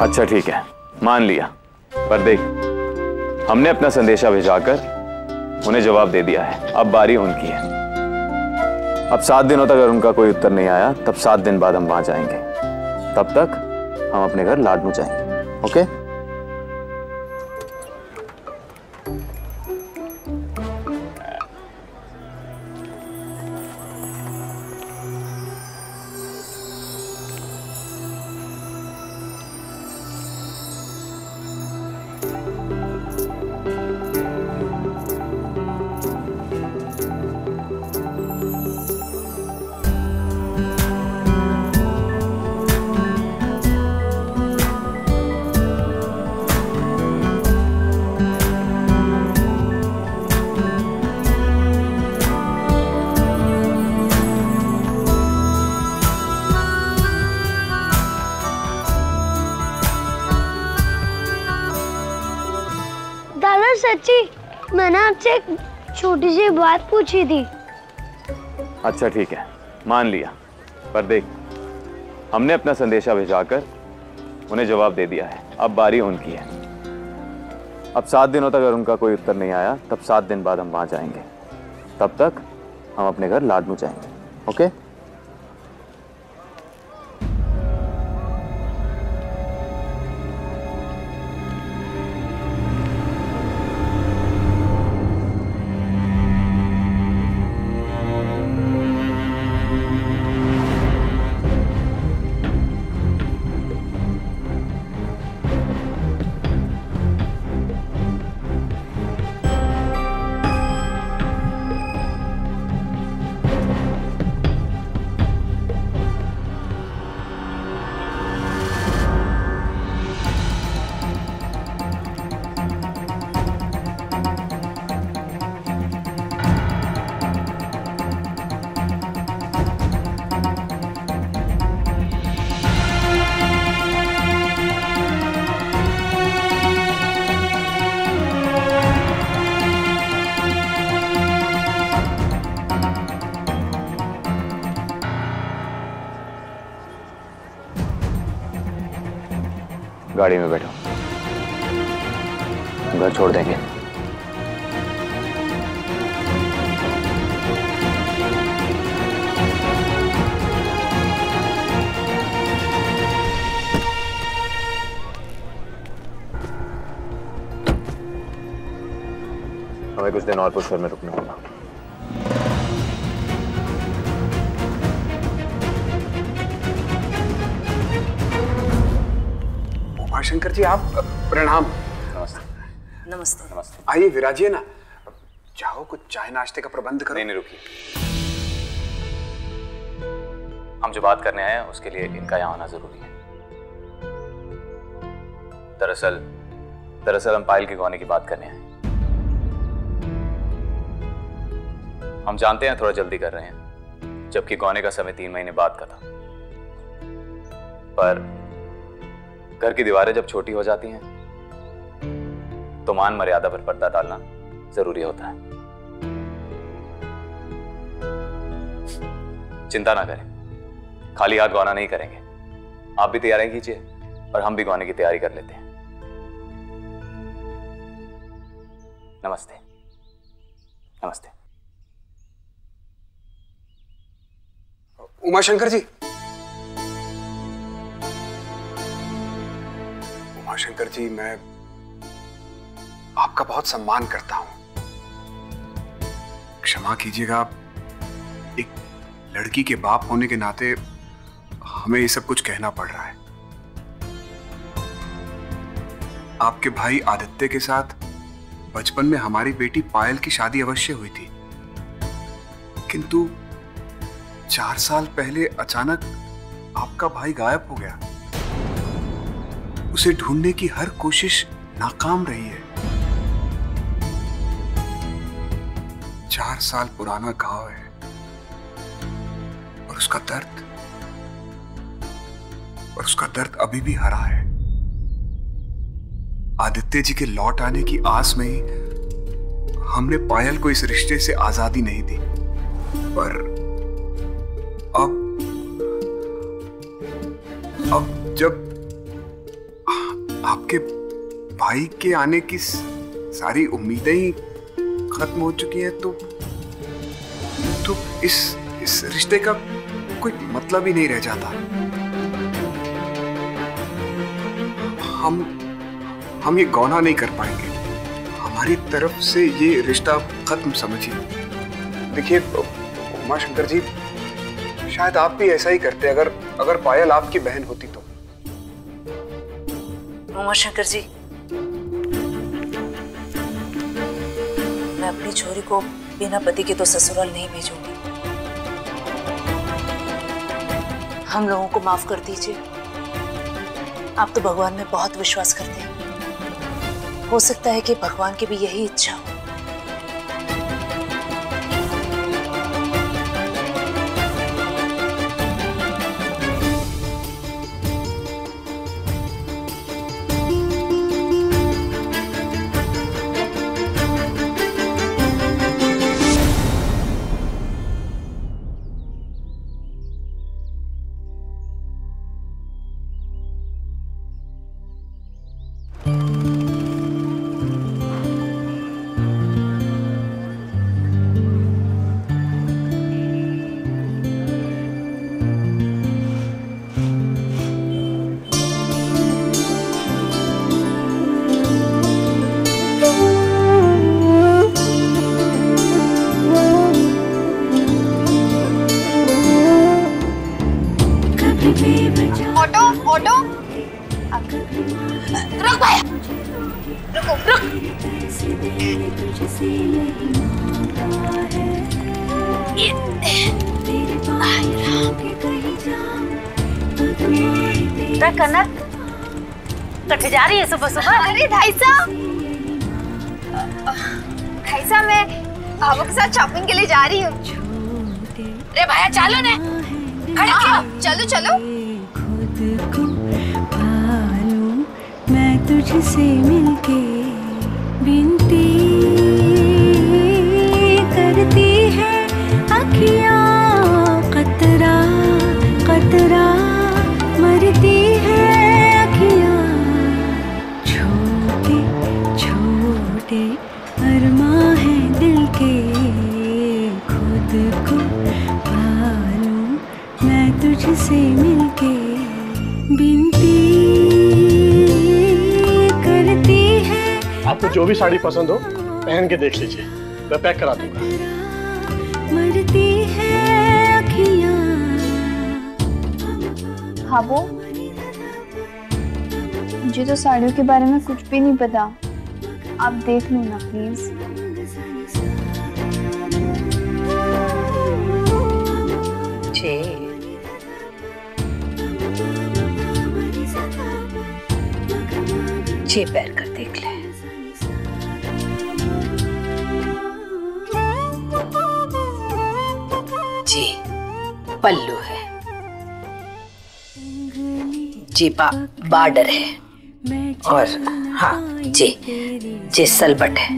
अच्छा ठीक है, मान लिया, पर देख, हमने अपना संदेशा भिजवाकर उन्हें जवाब दे दिया है। अब बारी उनकी है। अब 7 दिनों तक अगर उनका कोई उत्तर नहीं आया, तब 7 दिन बाद हम वहां जाएंगे। तब तक हम अपने घर लाडनू जाएंगे। ओके? सच्ची, मैंने आपसे एक छोटी सी बात पूछी थी। अच्छा ठीक है, मान लिया, पर देख, हमने अपना संदेशा भिजवाकर उन्हें जवाब दे दिया है। अब बारी उनकी है। अब 7 दिनों तक अगर उनका कोई उत्तर नहीं आया तब 7 दिन बाद हम वहां जाएंगे। तब तक हम अपने घर लाडनू जाएंगे। ओके? गाड़ी में बैठो, घर छोड़ देंगे। हमें कुछ दिन और पुष्कर में रुकना होगा। शंकर जी, आप प्रणाम। नमस्ते। नमस्ते। नमस्ते। आइए विराजिए ना। जाओ, कुछ चाय नाश्ते का प्रबंध करो। नहीं, रुकिए। हम जो बात करने आए हैं उसके लिए इनका यहाँ आना जरूरी है। दरअसल हम पायल के गौने की बात करने आए हैं। हम जानते हैं थोड़ा जल्दी कर रहे हैं, जबकि गौने का समय 3 महीने बाद का था। पर घर की दीवारें जब छोटी हो जाती हैं तो मान मर्यादा पर पर्दा डालना जरूरी होता है। चिंता ना करें, खाली हाथ गौना नहीं करेंगे। आप भी तैयारी कीजिए और हम भी गौने की तैयारी कर लेते हैं। नमस्ते। नमस्ते। उमाशंकर जी, उमाशंकर जी, मैं आपका बहुत सम्मान करता हूं। क्षमा कीजिएगा, एक लड़की के बाप होने के नाते हमें ये सब कुछ कहना पड़ रहा है। आपके भाई आदित्य के साथ बचपन में हमारी बेटी पायल की शादी अवश्य हुई थी, किंतु 4 साल पहले अचानक आपका भाई गायब हो गया। उसे ढूंढने की हर कोशिश नाकाम रही है। 4 साल पुराना घाव है और उसका दर्द अभी भी हरा है। आदित्य जी के लौट आने की आस में ही हमने पायल को इस रिश्ते से आजादी नहीं दी, पर अब जब आपके भाई के आने की सारी उम्मीदें ही खत्म हो चुकी हैं, तो इस रिश्ते का कोई मतलब ही नहीं रह जाता। हम ये गौना नहीं कर पाएंगे। हमारी तरफ से ये रिश्ता खत्म समझिए। देखिए उमाशंकर जी, शायद आप भी ऐसा ही करते अगर पायल आपकी बहन होती तो। उमाशंकर जी, मैं अपनी छोरी को बिना पति के तो ससुराल नहीं भेजूंगी। हम लोगों को माफ कर दीजिए। आप तो भगवान में बहुत विश्वास करते हैं। हो सकता है कि भगवान की भी यही इच्छा हो। रुक भाई, रुको, रुक। कनक कट जा रही है सुबह सुबह। अरे भाई साहब मैं भाभो के साथ शॉपिंग के लिए जा रही हूँ। अरे भैया चलो ना, खड़े क्यों? चलो चलो। मैं तुझसे मिलके बिनती करती है अखियाँ, कतरा कतरा मरती है अखियाँ, छोटे छोटे अरमां हैं दिल के, खुद को पालूं मैं तुझसे मिलके बिनती करती है। आपको जो भी साड़ी पसंद हो पहन के देख लीजिए, मैं पैक करा दूंगा। मरती है अखियाँ। भाभो, मुझे तो साड़ियों के बारे में कुछ भी नहीं पता, आप देख लो ना प्लीज। जी पैर कर देख ले। जी पल्लू है, जी बॉर्डर है, और हाँ जी सलबट है।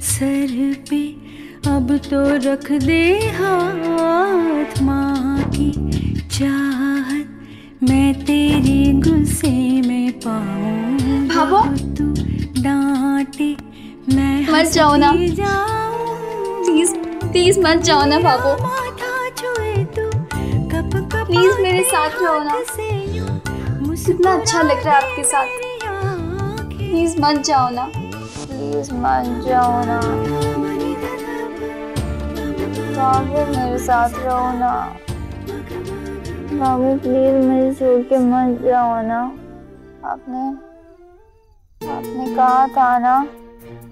सर पे अब तो रख दे हाथ, माँ की चाहत मैं तेरे गुस्से में पाऊं। भाभो तू डांटे मैं मत जाओ ना, प्लीज प्लीज मत जाओ ना भाभो, प्लीज मेरे साथ रहो ना, कितना अच्छा लग रहा है आपके साथ, प्लीज मत जाओ ना, प्लीज मत जाओ ना भाभो, मेरे साथ रहो ना भाभो, प्लीज मुझे छोड़ के मत जाओ ना। आपने कहा था ना,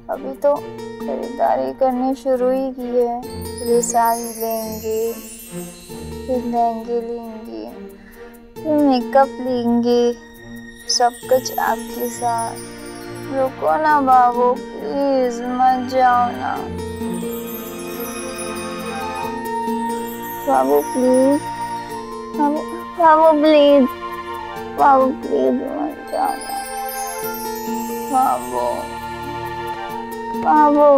अभी तो खरीदारी करनी शुरू ही की है, फिर साड़ी लेंगे, फिर लहंगे लेंगे, फिर मेकअप लेंगे, सब कुछ आपके साथ। रुको ना बाबू, प्लीज मत जाओ ना बाबू, प्लीज बाबू प्लीज, बाबू प्लीज मत जाओ ना बाबू, बाबू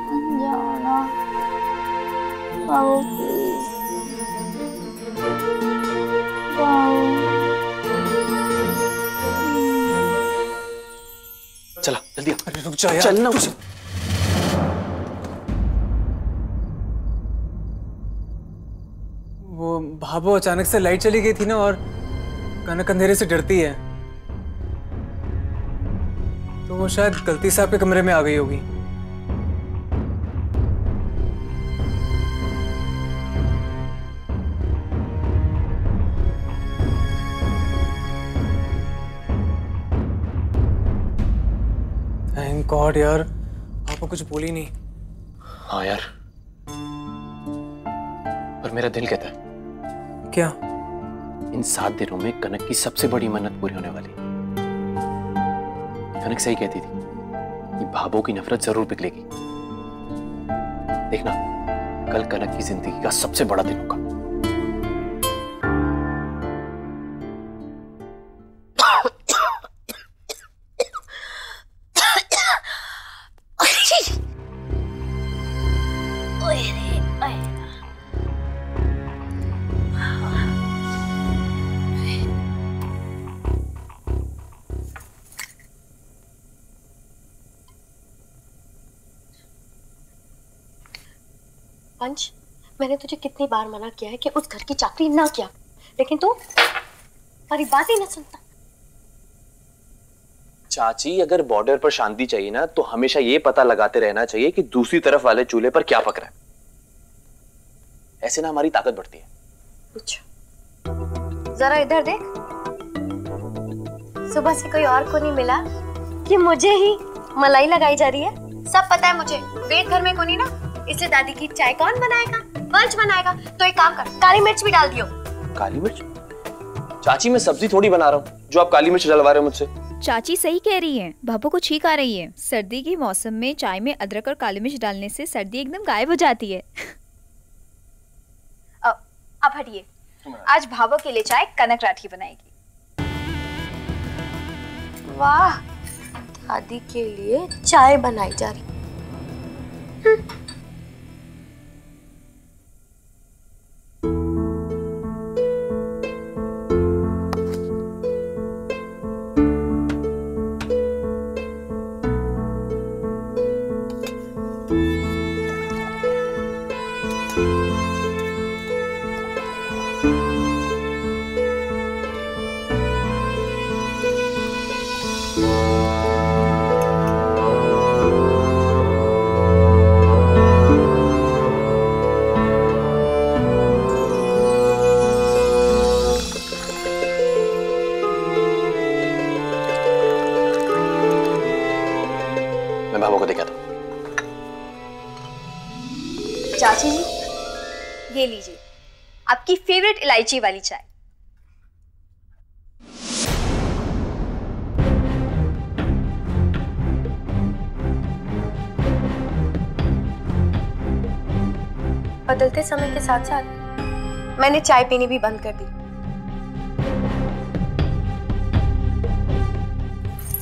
मत जाओ ना बाबू, प्लीज बाबू। चला जल्दी, अरे रुक जा यार, चलना उसे। वो भाभो अचानक से लाइट चली गई थी ना, और कनक अंधेरे से डरती है, तो वो शायद गलती से आपके कमरे में आ गई होगी। थैंक गॉड यार, आपको कुछ बोली नहीं। हाँ यार, पर मेरा दिल कहता है क्या? इन 7 दिनों में कनक की सबसे बड़ी मन्नत पूरी होने वाली। कनक सही कहती थी कि भाभो की नफरत जरूर पिघलेगी। देखना, कल कनक की जिंदगी का सबसे बड़ा दिन होगा। पंच, मैंने तुझे कितनी बार मना किया है कि उस घर की चाकरी ना किया, लेकिन तू हमारी बात ही ना सुनता। चाची, अगर बॉर्डर पर शांति चाहिए ना, तो हमेशा ये पता लगाते रहना चाहिए कि दूसरी तरफ वाले चूल्हे पर क्या पक रहा है। ऐसे ना हमारी ताकत बढ़ती है। अच्छा, जरा इधर देख। सुबह से कोई और को नहीं मिला कि मुझे ही मलाई लगाई जा रही है। सब पता है मुझे, वेद घर में कोनी ना, इसलिए दादी की चाय कौन बनाएगा? वंश बनाएगा। तो एक काम कर, काली मिर्च भी डाल दियो। काली मिर्च? चाची मैं सब्जी थोड़ी बना रहा हूँ जो आप काली मिर्च डलवा रहे हो मुझसे। चाची सही कह रही है, भाभो को छींक आ रही है। सर्दी के मौसम में चाय में अदरक और काली मिर्च डालने से सर्दी एकदम गायब हो जाती है। अब हटिए, आज भाभो के लिए चाय कनक राठी बनाएगी। वाह, दादी के लिए चाय बनाई जा रही। भाभो को देखा था। चाची जी, ये लीजिए आपकी फेवरेट इलायची वाली चाय। बदलते समय के साथ साथ मैंने चाय पीनी भी बंद कर दी।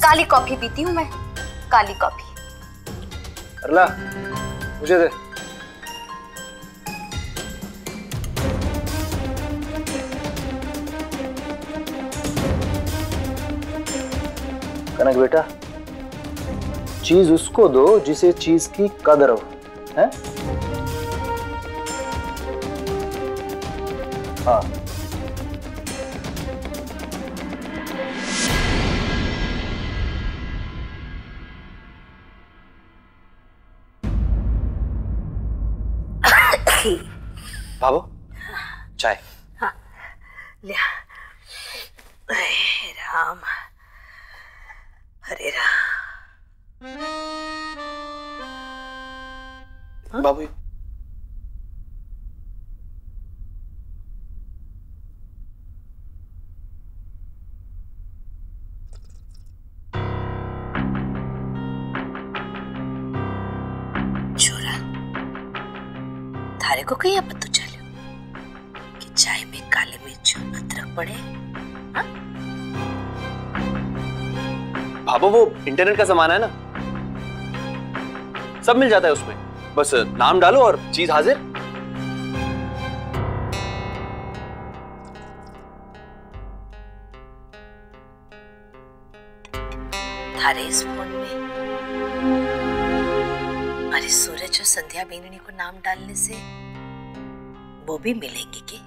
काली कॉफी पीती हूँ मैं, काली कॉफी। करला, मुझे दे। कनक बेटा, चीज उसको दो जिसे चीज की कदर हो, है? हाँ। भाभो, चाय। हाँ, लिया। हे राम, हरे राम। बाबू, छोरा, थारे को कहीं पता चलो कि चाय में काली मिर्च अदरक पड़े? हाँ? भाभो, वो इंटरनेट का जमाना है ना, सब मिल जाता है उसमें। बस नाम डालो और चीज हाजिर। थारे इस फोन में हमारे सूरज और संध्या बेननी को नाम डालने से वो भी मिलेंगे कि?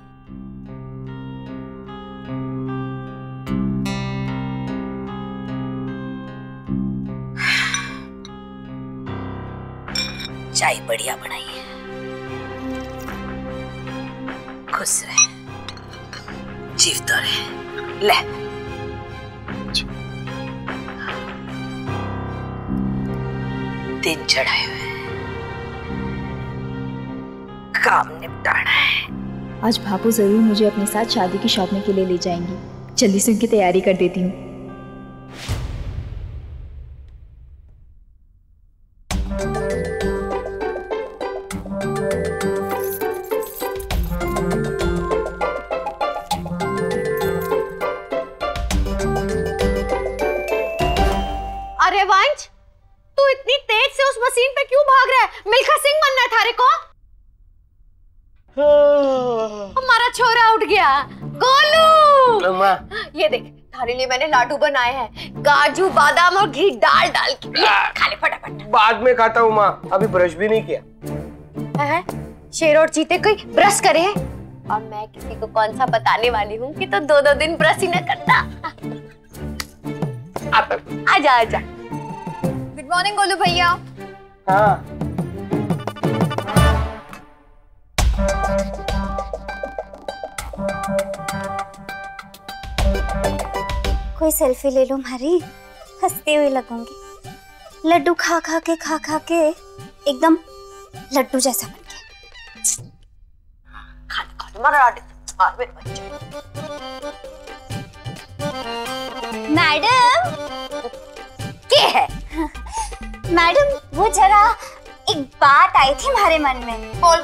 चाय बढ़िया बनाई है, खुश रहे, जीवतो रहे। ले, दिन चढ़ाए हुए, काम निपटाना है। आज भाभो जरूर मुझे अपने साथ शादी की शॉपिंग के लिए ले जाएंगी। जल्दी से उनकी तैयारी कर देती हूँ। अरे वंश, तू इतनी तेज से उस मशीन पे क्यों भाग रहा है? मिल्खा सिंह बनना है थारे को? हमारा छोरा उठ गया। गोलू, ये देख, थारे लिए मैंने लाडू बनाए हैं, काजू बादाम और घी डाल डाल के। खा ले फटाफट। बाद में खाता हूँ माँ, अभी ब्रश भी नहीं किया। है? शेर और चीते कोई ब्रश करे? और मैं किसी को कौन सा बताने वाली हूँ कि तो 2-2 दिन ब्रश ही न करता। आजा आजा। गुड मॉर्निंग गोलू भैया। हाँ। कोई सेल्फी ले लो हमारी, हंसती हुई लगूंगी। लड्डू खा खा के एकदम लड्डू जैसा बन गया। मैडम क्या है? मैडम वो जरा एक बात आई थी हमारे मन में। बोल।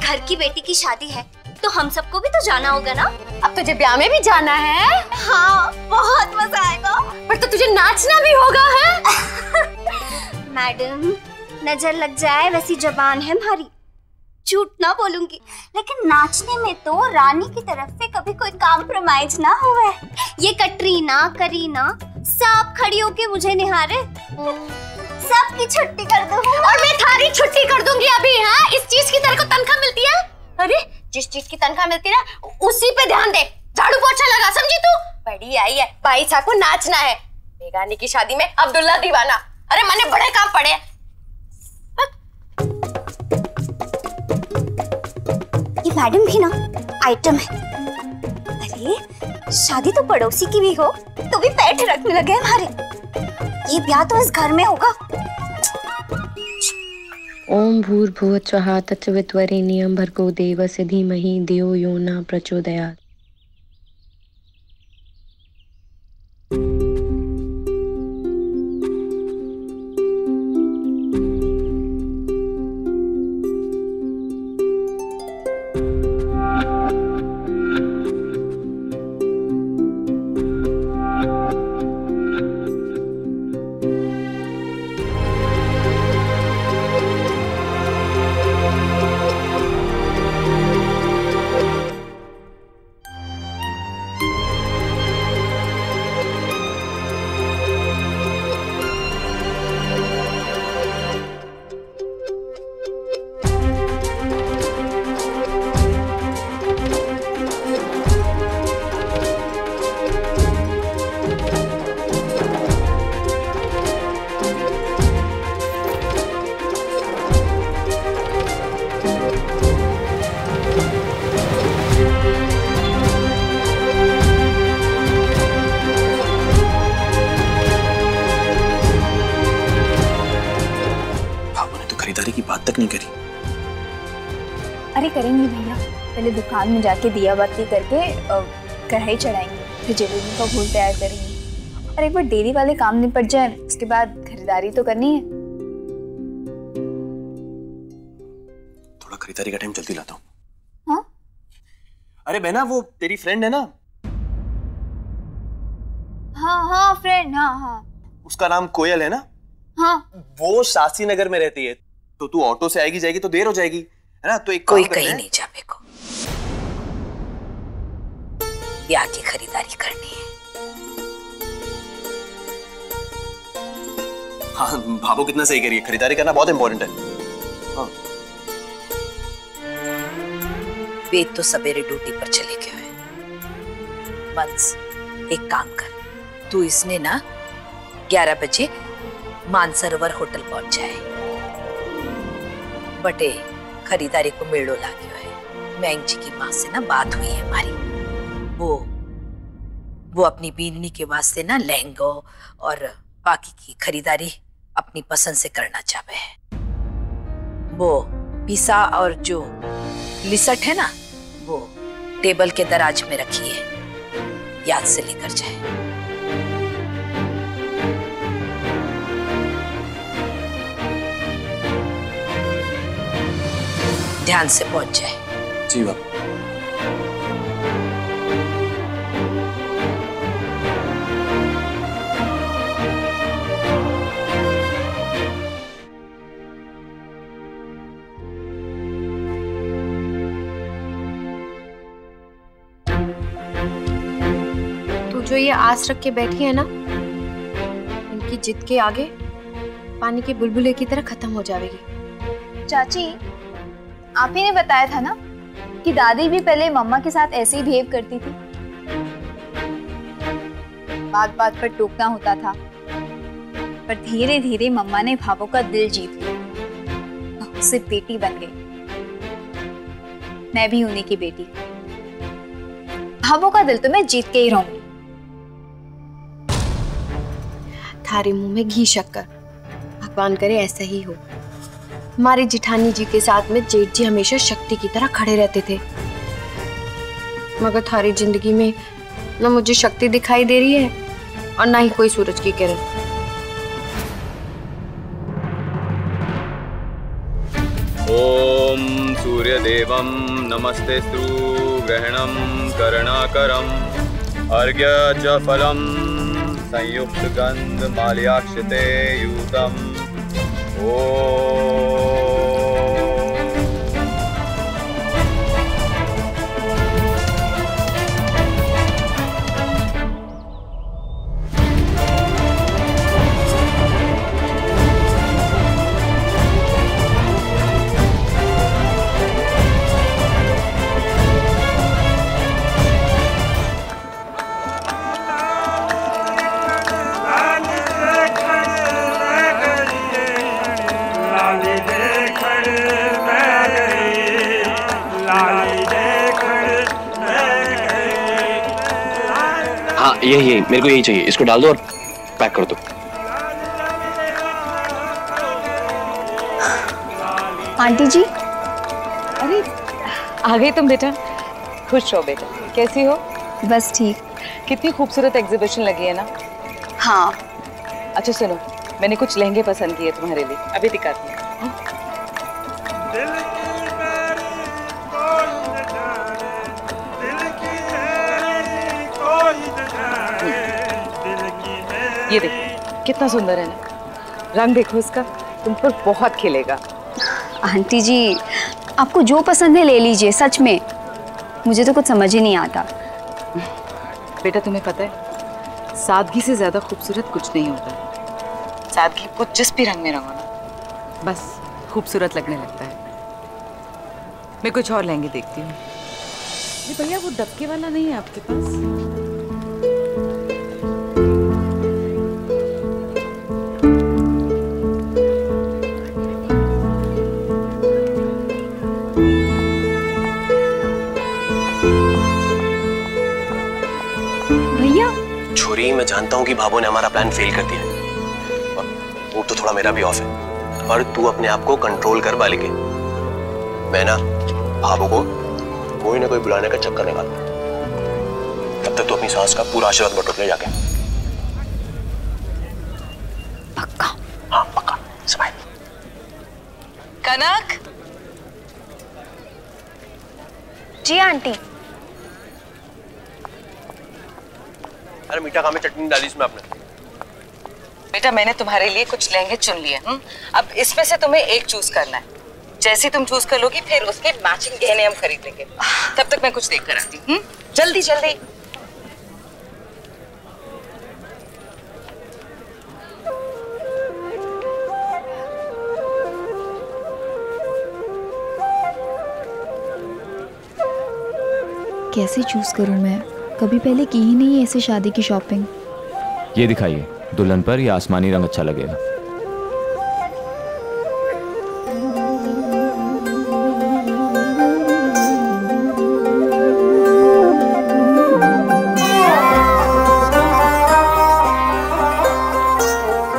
घर की बेटी की शादी है तो हम सबको भी तो जाना होगा ना। अब तुझे ब्याह में भी जाना है? हाँ, बहुत मजा आएगा। पर तो तुझे नाचना भी होगा है? मैडम नजर लग जाए वैसी जबान है हमारी, झूठ ना बोलूंगी, लेकिन नाचने में तो रानी की तरफ से कभी कोई कॉम्प्रोमाइज ना हुआ है। ये कटरीना करीना सब खड़ी होके मुझे निहारे, सबकी छुट्टी कर दूं। और मैं थारी छुट्टी कर दूंगी अभी। हाँ, इस चीज की तेरे को तनख्वाह मिलती है? अरे जिस चीज की तनख्वाह मिलती है ना उसी पे ध्यान दे, झाड़ू पोछा लगा, समझी तू? बड़ी आई है, भाई साहब को नाचना है। बेगानी की शादी में अब्दुल्ला दीवाना। अरे मैंने बड़े काम पड़े हैं। ये मैडम भी ना आइटम है। अरे शादी तो पड़ोसी की भी हो तो भी पैठ रखने लगे हमारे। ये ब्याह तो इस घर में होगा। ओम भूर्भुवः स्वः तत्सवितुर्वरेण्यं भर्गो देवस्य धीमहि धियो यो न प्रचोदयात्। अरे करेंगे भैया, पहले दुकान में जाके दिया बाती करके कढ़ाई चढ़ाएंगे, फिर जलेबी का घोल तैयार करेंगे और एक बार डेयरी वाले काम निपट जाए उसके बाद खरीदारी तो करनी है। थोड़ा खरीदारी का टाइम जल्दी लाता हूँ। हाँ? अरे बहना वो तेरी फ्रेंड है ना? हाँ फ्रेंड, हाँ। उसका नाम कोयल है ना? हाँ। वो शास्त्री नगर में रहती है, तो तू ऑटो से आएगी जाएगी तो देर हो जाएगी, है ना? तो एक कोई कहीं नहीं जा मेरे को, ब्याह की खरीदारी करनी है। हाँ भाभो कितना सही कह रही है, खरीदारी करना बहुत इंपॉर्टेंट है। हाँ। वेद तो सवेरे ड्यूटी पर चले गए हैं। बंस एक काम कर, तू इसने ना 11 बजे मानसरोवर होटल पहुंच जाए। बटे खरीदारी को मेड़ो लागियो है। मैंग जी की माँ से ना बात हुई है हमारी, वो अपनी बीननी के वास्ते ना लहंगो और बाकी की खरीदारी अपनी पसंद से करना चाहे है। वो पीसा और जो लिसट है ना वो टेबल के दराज में रखी है, याद से लेकर जाए। ध्यान से पहुंच जाए। जी बाबा। तू जो ये आस रख के बैठी है ना, इनकी जिद के आगे पानी के बुलबुले की तरह खत्म हो जाएगी। चाची, आप ही ने बताया था ना कि दादी भी पहले मम्मा के साथ ऐसे ही बिहेव करती थी, बात बात पर टोकना होता था, पर धीरे धीरे मम्मा ने भाभो का दिल जीत लिया, उससे बेटी बन गई। मैं भी उन्हीं की बेटी, भाभो का दिल तो मैं जीत के ही रहूंगी। थारे मुंह में घी शक्कर। भगवान करे ऐसा ही हो। हमारे जिठानी जी के साथ में जेठ जी हमेशा शक्ति की तरह खड़े रहते थे, मगर थारी जिंदगी में न मुझे शक्ति दिखाई दे रही है और ना ही कोई सूरज की किरण। ओम सूर्यदेवं नमस्तेस्तु ग्रहणं करुणाकरं अर्घ्य च फलं संयुक्त गंध माल्याक्षते यूतम्। ओम हाँ यही मेरे को यही चाहिए, इसको डाल दो और पैक कर दो। आंटी जी। अरे आ गई तुम बेटा, खुश हो बेटा, कैसी हो? बस ठीक। कितनी खूबसूरत एग्जीबिशन लगी है ना। हाँ। अच्छा सुनो, मैंने कुछ लहंगे पसंद किए तुम्हारे लिए, अभी दिखाती हूँ। ये देखो कितना सुंदर है ना, रंग देखो इसका, तुम पर बहुत खिलेगा। आंटी जी आपको जो पसंद है ले लीजिए, सच में मुझे तो कुछ समझ ही नहीं आता। बेटा तुम्हें पता है, सादगी से ज्यादा खूबसूरत कुछ नहीं होता। सादगी को जिस भी रंग में रंगो ना, बस खूबसूरत लगने लगता है। मैं कुछ और लहंगे देखती हूँ। भैया वो दबके वाला नहीं है आपके पास? छोरी, मैं जानता हूँ कि भाभो ने हमारा प्लान फेल कर दिया और मूड तो थोड़ा मेरा भी ऑफ है, पर तू अपने आप को कंट्रोल कर बालिके। मैं ना भाभो को कोई ना कोई बुलाने का चक्कर निकाल, तब तक तू अपनी सास का पूरा आशीर्वाद बटोर ले जाके। पक्का? हाँ पक्का, स्माइल। कनक। जी आंटी। अरे मीठा काम में चटनी डाली इसमें आपने। बेटा मैंने तुम्हारे लिए कुछ लहंगे चुन लिए, अब इसमें से तुम्हें एक चूज करना है। जैसे तुम चूज कर लोगी फिर उसके मैचिंग गहने हम खरीद लेंगे। तब तक मैं कुछ देख कर आती हूँ। जल्दी जल्दी। कैसे चूज करूं मैं? कभी पहले की ही नहीं है ऐसे शादी की शॉपिंग। ये दिखाइए, दुल्हन पर ये आसमानी रंग अच्छा लगेगा।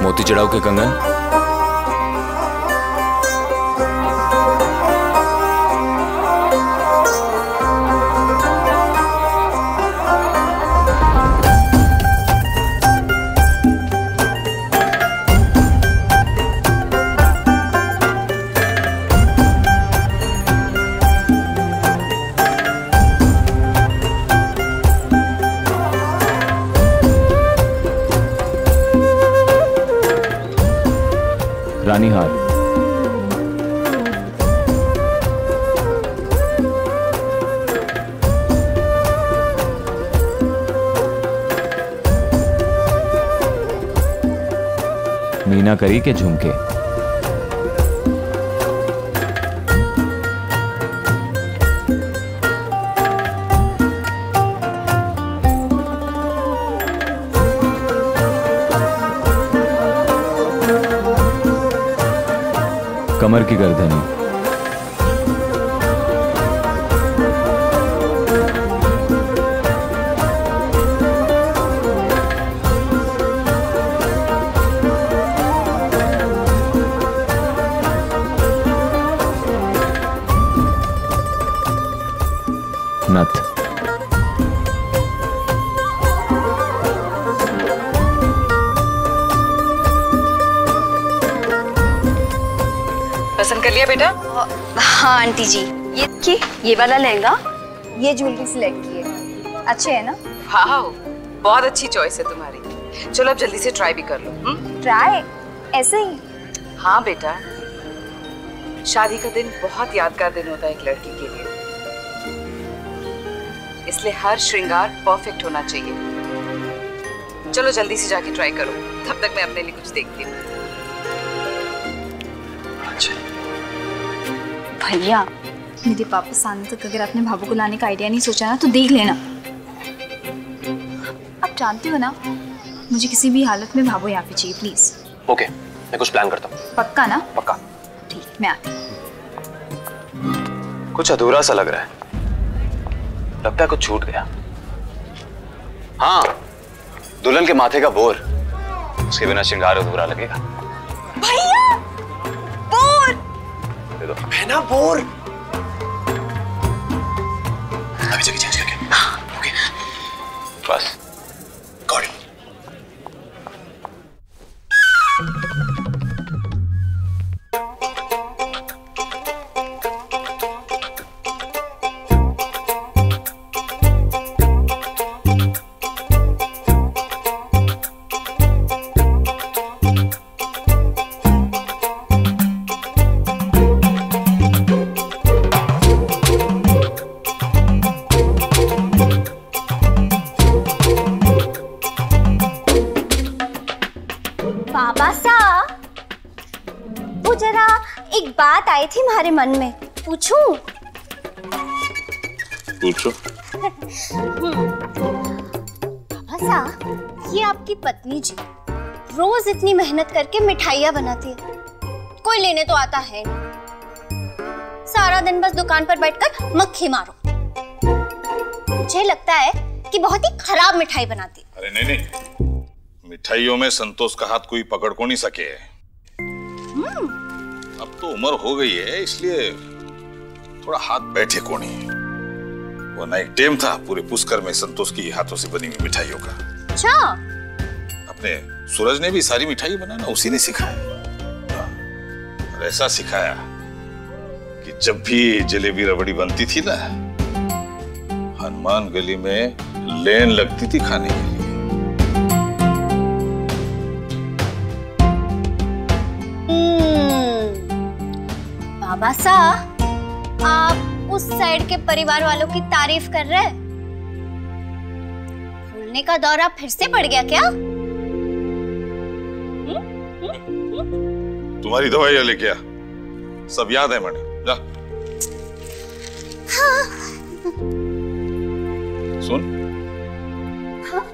मोती चढ़ाऊ के कंगन। रानी हार। मीनाकरी के झुमके। कमर की गर्दनी। लिया बेटा? हाँ आंटी जी, ये वाला लहंगा ये ज्वेलरी सिलेक्ट की है, अच्छे है ना? हाँ, बहुत अच्छी चॉइस है तुम्हारी। चलो अब जल्दी से ट्राई भी कर लो। ट्राई? ऐसे ही? हाँ बेटा, शादी का दिन बहुत यादगार दिन होता है एक लड़की के लिए, इसलिए हर श्रृंगार परफेक्ट होना चाहिए। चलो जल्दी से जाके ट्राई करो, तब तक मैं अपने लिए कुछ देखती हूँ। भैया मेरे वापस आने तक अगर आपने भाभू को लाने का आइडिया नहीं सोचा ना तो देख लेना। आप जानते हो ना, मुझे किसी भी हालत में भाभू यहाँ पे चाहिए, प्लीज। ओके, मैं कुछ प्लान करता हूँ। पक्का ना? पक्का। ठीक, मैं आती। कुछ अधूरा सा लग रहा है, लगता है कुछ छूट गया। हाँ, दुल्हन के माथे का बोर, उसके बिना श्रृंगार अधूरा लगेगा। भैया बोर दे दो। है ना बोर? अभी जगह चेंज करके। ओके। बस। Got it. बात आई थी हमारे मन में, पूछूं? पूछो। पापा, ये आपकी पत्नी जी रोज इतनी मेहनत करके मिठाइयाँ बनाती है, कोई लेने तो आता है नहीं, सारा दिन बस दुकान पर बैठकर मक्खी मारो। मुझे लगता है कि बहुत ही खराब मिठाई बनाती है। अरे नहीं नहीं, मिठाइयों में संतोष का हाथ कोई पकड़ को नहीं सके। अब तो उम्र हो गई है, इसलिए थोड़ा हाथ बैठे को नहीं। वो ना एक टेम था पूरे पुष्कर में संतोष की हाथों से बनी हुई मिठाइयों का। अच्छा। अपने सूरज ने भी सारी मिठाई बनाना उसी ने सिखाया, और ऐसा सिखाया कि जब भी जलेबी रबड़ी बनती थी ना, हनुमान गली में लेन लगती थी खाने के लिए। बाबा साहब, आप उस साइड के परिवार वालों की तारीफ कर रहे हैं? भूलने का दौरा फिर से पड़ गया क्या? तुम्हारी दवाइयां लेके आ, सब याद है मैंने। जा। हाँ। सुन। हाँ,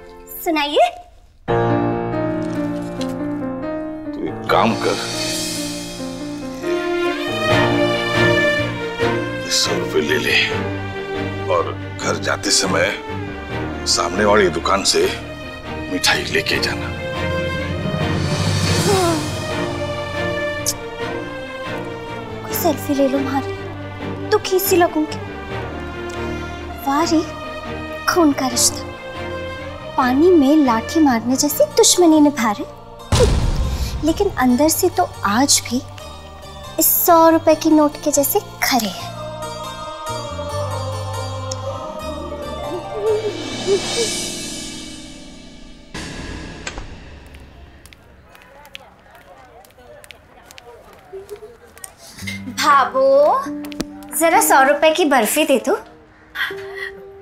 सुनाइए। तू एक काम कर, 100 रुपए ले ले और घर जाते समय सामने वाली दुकान से मिठाई लेके जाना। कोई सेल्फी ले लो मारी, दुखी सी लगूंगी। वारी खून का रिश्ता पानी में लाठी मारने जैसी दुश्मनी निभा रहे, लेकिन अंदर से तो आज भी इस 100 रुपए की नोट के जैसे खरे हैं। भाभो, जरा 100 रुपए की बर्फी दे दो।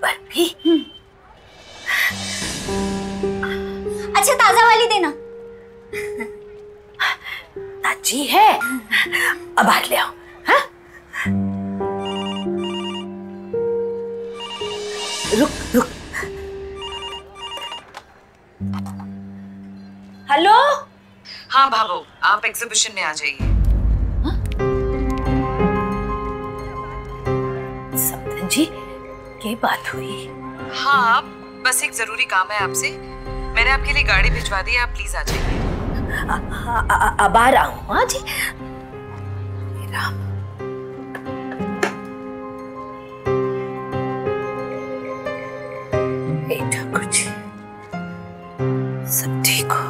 बर्फी? अच्छा, ताजा वाली देना। ताजी है, अब बाहर ले आओ। हाँ? रुक रुक। हेलो। हाँ भाभो, आप एग्जीबिशन में आ जाइए। सप्तन जी, क्या बात हुई? हाँ, बस एक जरूरी काम है आपसे। मैंने आपके लिए गाड़ी भिजवा दी है, आप प्लीज आ जाइए। अब आ रहा हूँ। हाँ जी। राम। ठाकुर जी, सब ठीक हो?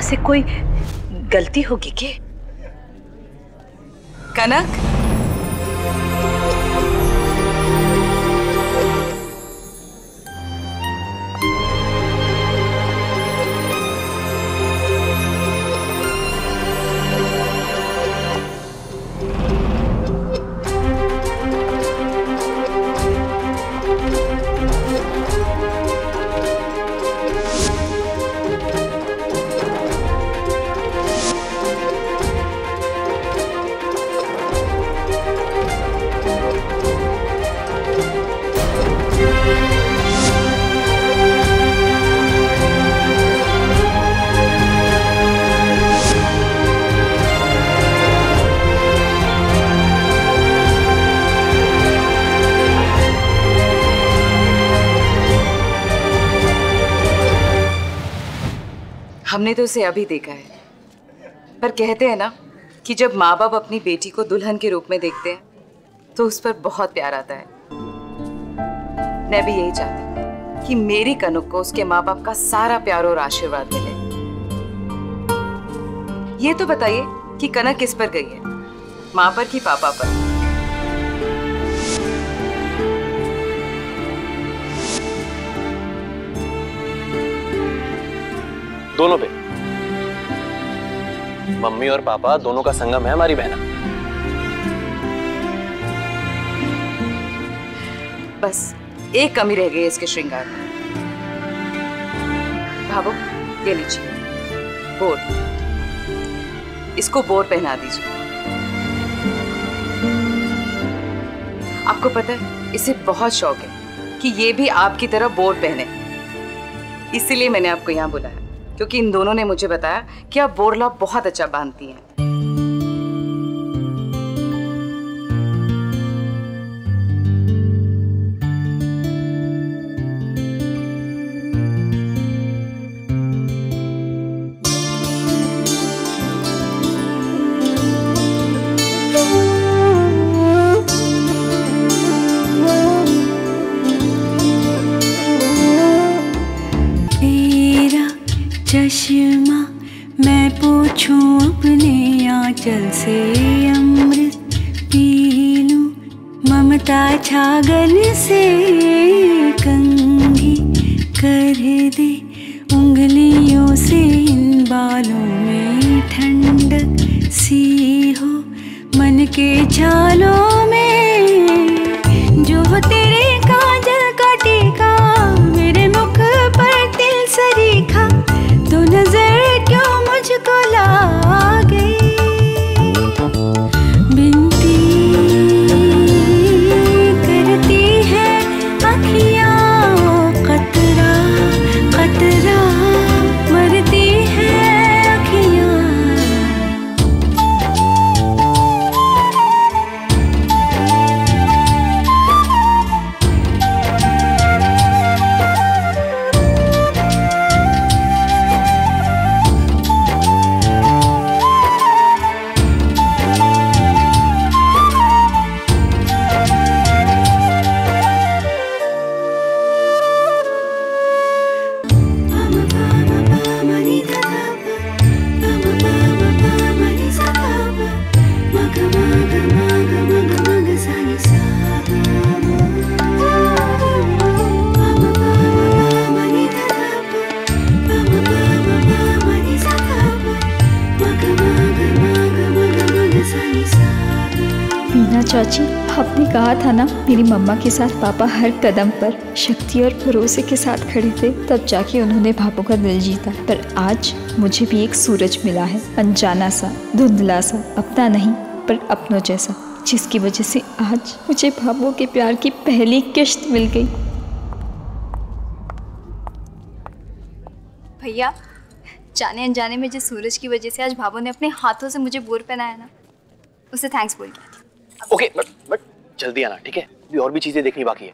से कोई गलती होगी क्या? कनक, हमने तो उसे अभी देखा है, पर कहते हैं ना कि जब माँ बाप अपनी बेटी को दुल्हन के रूप में देखते हैं तो उस पर बहुत प्यार आता है। मैं भी यही चाहती हूँ कि मेरी कनक को उसके माँ बाप का सारा प्यार और आशीर्वाद मिले। ये तो बताइए कि कनक किस पर गई है, माँ पर कि पापा पर? दोनों पे। मम्मी और पापा दोनों का संगम है हमारी बहना। बस एक कमी रह गई है इसके श्रृंगार में। भाभो, ये लीजिए बोर, इसको बोर पहना दीजिए। आपको पता है इसे बहुत शौक है कि ये भी आपकी तरह बोर पहने, इसीलिए मैंने आपको यहाँ बुलाया, क्योंकि इन दोनों ने मुझे बताया कि आप बोरला बहुत अच्छा बांधती हैं। चश्मा मैं पूछूं अपने आंचल से, अमृत पी लूं ममता छागल से, कंघी कर दे उंगलियों से इन बालों में, ठंडक सी हो मन के छालों में, जो तेरे काजल का टीका मेरे मुख पर तिल सरीखा, तो नजर क्यों मुझको लागे, बिनती करती है अखियाँ, कतरा कतरा मरती है अखियाँ। चाची, आपने कहा था ना मेरी मम्मा के साथ पापा हर कदम पर शक्ति और भरोसे के साथ खड़े थे, तब जाके उन्होंने भाभो का दिल जीता। पर आज मुझे भी एक सूरज मिला है, अनजाना सा, धुंधला सा, अपना नहीं पर अपनों जैसा, जिसकी वजह से आज मुझे भाभो के प्यार की पहली किश्त मिल गई। भैया, जाने अनजाने में जिस सूरज की वजह से आज भाभो ने अपने हाथों से मुझे बोर पहनाया ना, उसे थैंक्स बोल दिया। ओके, बट जल्दी आना, ठीक है? अभी और भी चीजें देखनी बाकी है।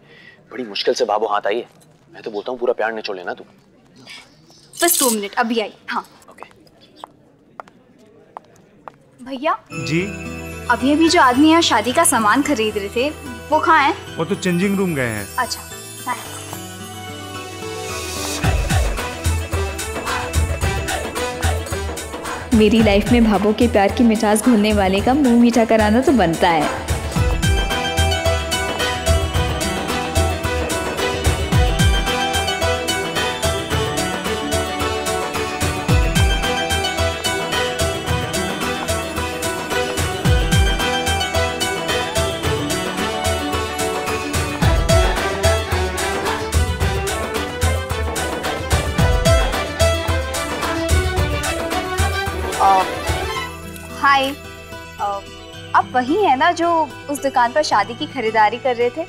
बड़ी मुश्किल से भाभो हाथ आई है। मैं तो बोलता हूँ पूरा प्यार निचोड़ लेना तू। बस 2 मिनट, अभी आई। हाँ ओके। भैया जी, अभी अभी जो आदमी यहाँ शादी का सामान खरीद रहे थे वो कहाँ है? वो तो चेंजिंग रूम गए हैं। अच्छा, थैंक्स। मेरी लाइफ में भाभो के प्यार की मिठास घोलने वाले का मुंह मीठा कराना तो बनता है। हाय, आप वही है ना जो उस दुकान पर शादी की खरीदारी कर रहे थे?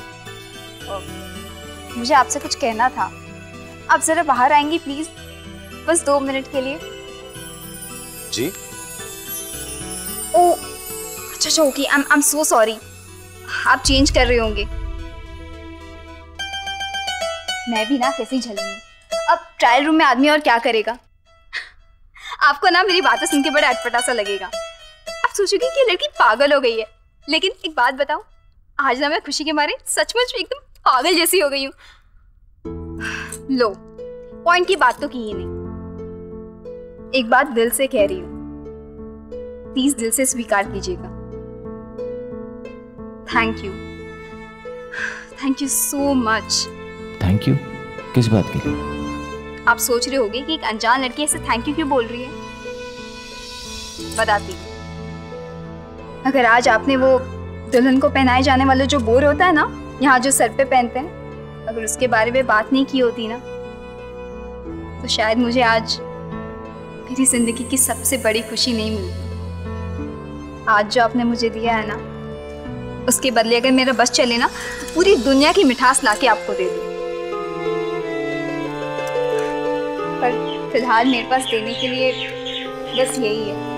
मुझे आपसे कुछ कहना था। आप जरा बाहर आएंगी प्लीज, बस 2 मिनट के लिए। जी? ओ अच्छा okay, I am so sorry. आप चेंज कर रहे होंगे। मैं भी ना कैसी झली हूँ। अब ट्रायल रूम में आदमी और क्या करेगा? आपको ना मेरी बातें सुन के बड़ा अटपटा सा लगेगा। आप सोचोगे कि ये लड़की पागल हो गई है, लेकिन एक बात बताऊं, आज ना मैं खुशी के मारे सचमुच एकदम पागल जैसी हो गई हूँ। लो, पॉइंट की बात तो की ही नहीं। एक बात दिल से कह रही हूँ, प्लीज दिल से स्वीकार कीजिएगा। Thank you so much. Thank you किस बात के लिए? आप सोच रहे होंगे कि एक अनजान लड़की ऐसे थैंक यू क्यों बोल रही है। बताती, अगर आज आपने वो दुल्हन को पहनाए जाने वाला जो बोर होता है ना, यहाँ जो सर पे पहनते हैं, अगर उसके बारे में बात नहीं की होती ना, तो शायद मुझे आज मेरी जिंदगी की सबसे बड़ी खुशी नहीं मिलती। आज जो आपने मुझे दिया है ना, उसके बदले अगर मेरा बस चले ना, तो पूरी दुनिया की मिठास लाके आपको दे दूँ। पर फिलहाल मेरे पास देने के लिए बस यही है।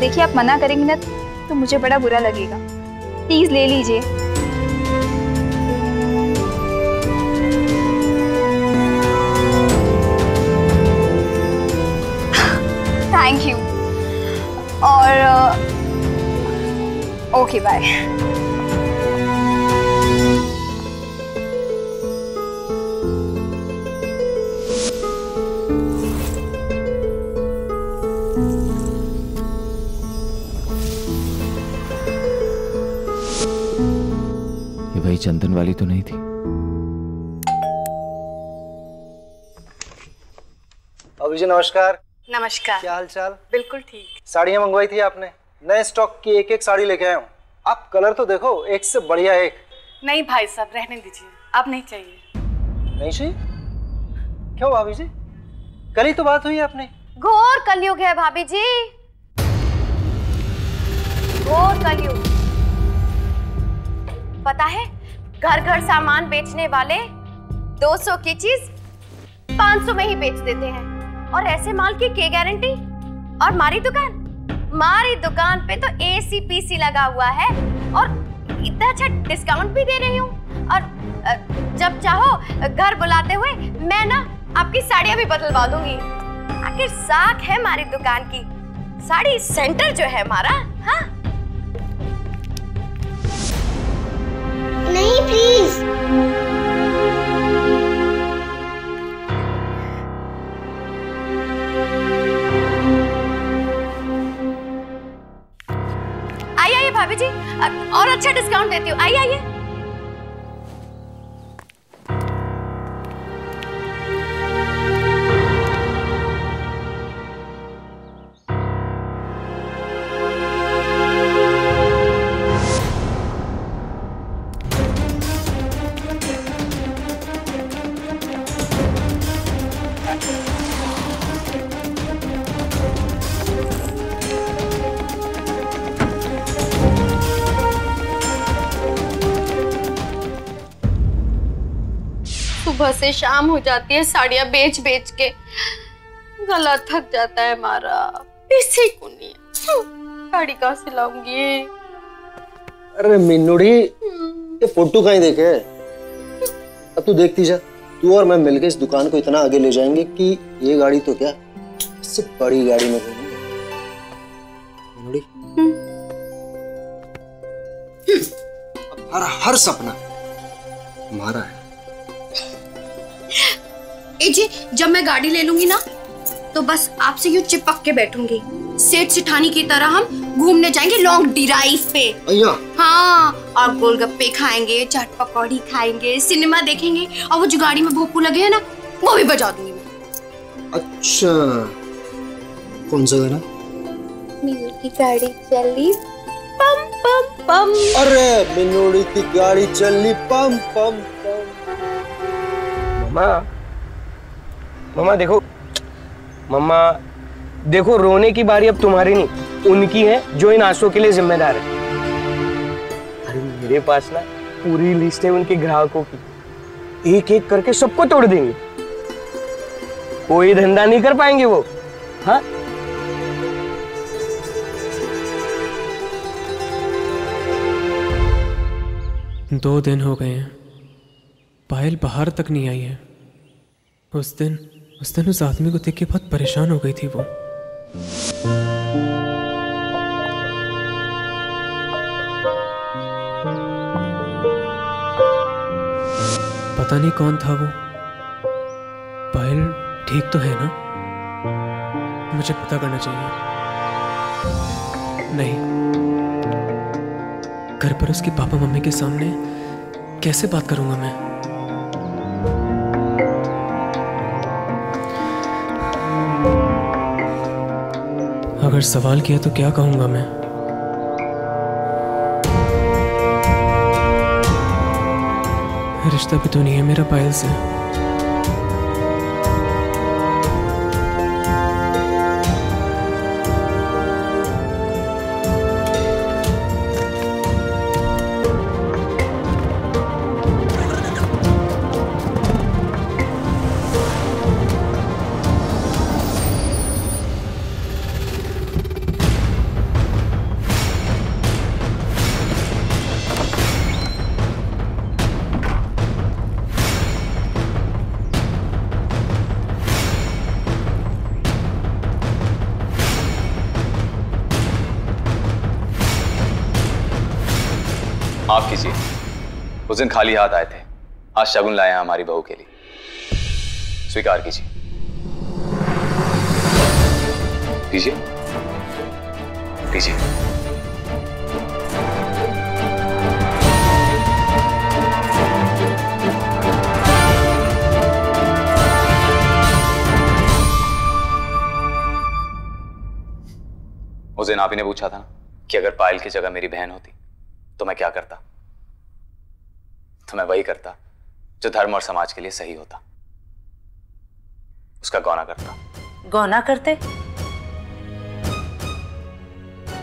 देखिए, आप मना करेंगे ना तो मुझे बड़ा बुरा लगेगा। प्लीज ले लीजिए। Thank you. और ओके बाय। वही चंदन वाली तो नहीं थी? अभी जी नमस्कार। नमस्कार। क्या हाल चाल? बिल्कुल ठीक। साड़ियाँ मंगवाई थी आपने? नए स्टॉक की एक साड़ी लेके आया हूँ। आप कलर तो देखो, एक से बढ़िया एक। नहीं भाई साहब, रहने दीजिए, अब नहीं चाहिए। नहीं चाहिए? क्यों भाभी जी? कल ही तो बात हुई आपने। घोर कलयुग है भाभी जी, घोर कलयुग। पता है, घर घर सामान बेचने वाले 200 की चीज 500 में ही बेच देते हैं, और ऐसे माल की क्या गारंटी? और मारी दुकान पे तो ACPC लगा हुआ है, और इतना अच्छा डिस्काउंट भी दे रही हूँ। और जब चाहो घर बुलाते हुए मैं ना आपकी साड़ियाँ भी बदलवा दूंगी। आखिर साख है हमारी दुकान की, साड़ी सेंटर जो है हमारा। हाँ नहीं प्लीज। आइए भाभी जी, और अच्छा डिस्काउंट देती हूँ। आइए। सुबह से शाम हो जाती है साड़ियाँ बेच बेच के, गला थक जाता है हमारा। पैसे को नहीं, साड़ी कहाँ से लाऊंगी? अरे मिन्नुड़ी, ये फोटो कहीं देखे? अब तू देखती जा, तू और मैं मिलके इस दुकान को इतना आगे ले जाएंगे कि ये गाड़ी तो क्या, इससे बड़ी गाड़ी में घूमेंगे। मिन्नुड़ी, अब हर सपना हमारा है। ए जी, जब मैं गाड़ी ले लूंगी ना, तो बस आपसे यूं चिपक के बैठूंगी। सेठ सिठानी की तरह हम घूमने जाएंगे लॉन्ग ड्राइव पे। हाँ, और गोलगप्पे खाएंगे, चाट पकौड़ी खाएंगे, सिनेमा देखेंगे, और वो जो गाड़ी में भोपू लगे है ना, वो भी बजा दूंगी मैं। अच्छा, कौन सा गाना? मीनू की गाड़ी चली पम पम पम। अरे मिनोड़ी की गाड़ी चली पम पम पम। मम्मा देखो, मम्मा देखो, रोने की बारी अब तुम्हारी नहीं, उनकी है जो इन आंसुओं के लिए जिम्मेदार है। अरे मेरे पास ना पूरी लिस्ट है उनके ग्राहकों की, एक एक करके सबको तोड़ देंगे, कोई धंधा नहीं कर पाएंगे वो। हाँ, 2 दिन हो गए हैं, पायल बाहर तक नहीं आई है। उस दिन उस आदमी को देख के बहुत परेशान हो गई थी वो। पता नहीं कौन था वो। पायल ठीक तो है ना? मुझे पता करना चाहिए। नहीं, घर पर उसके पापा मम्मी के सामने कैसे बात करूंगा मैं? अगर सवाल किया तो क्या कहूंगा मैं? रिश्ता भी तो नहीं है मेरा पायल से। माफ कीजिए, उस दिन खाली हाथ आए थे, आज शगुन लाए हैं हमारी बहू के लिए, स्वीकार कीजिए। कीजिए कीजिए। उस दिन आप ही ने पूछा था कि अगर पायल की जगह मेरी बहन होती तो मैं क्या करता? तो मैं वही करता जो धर्म और समाज के लिए सही होता, उसका गौना करता। गौना करते?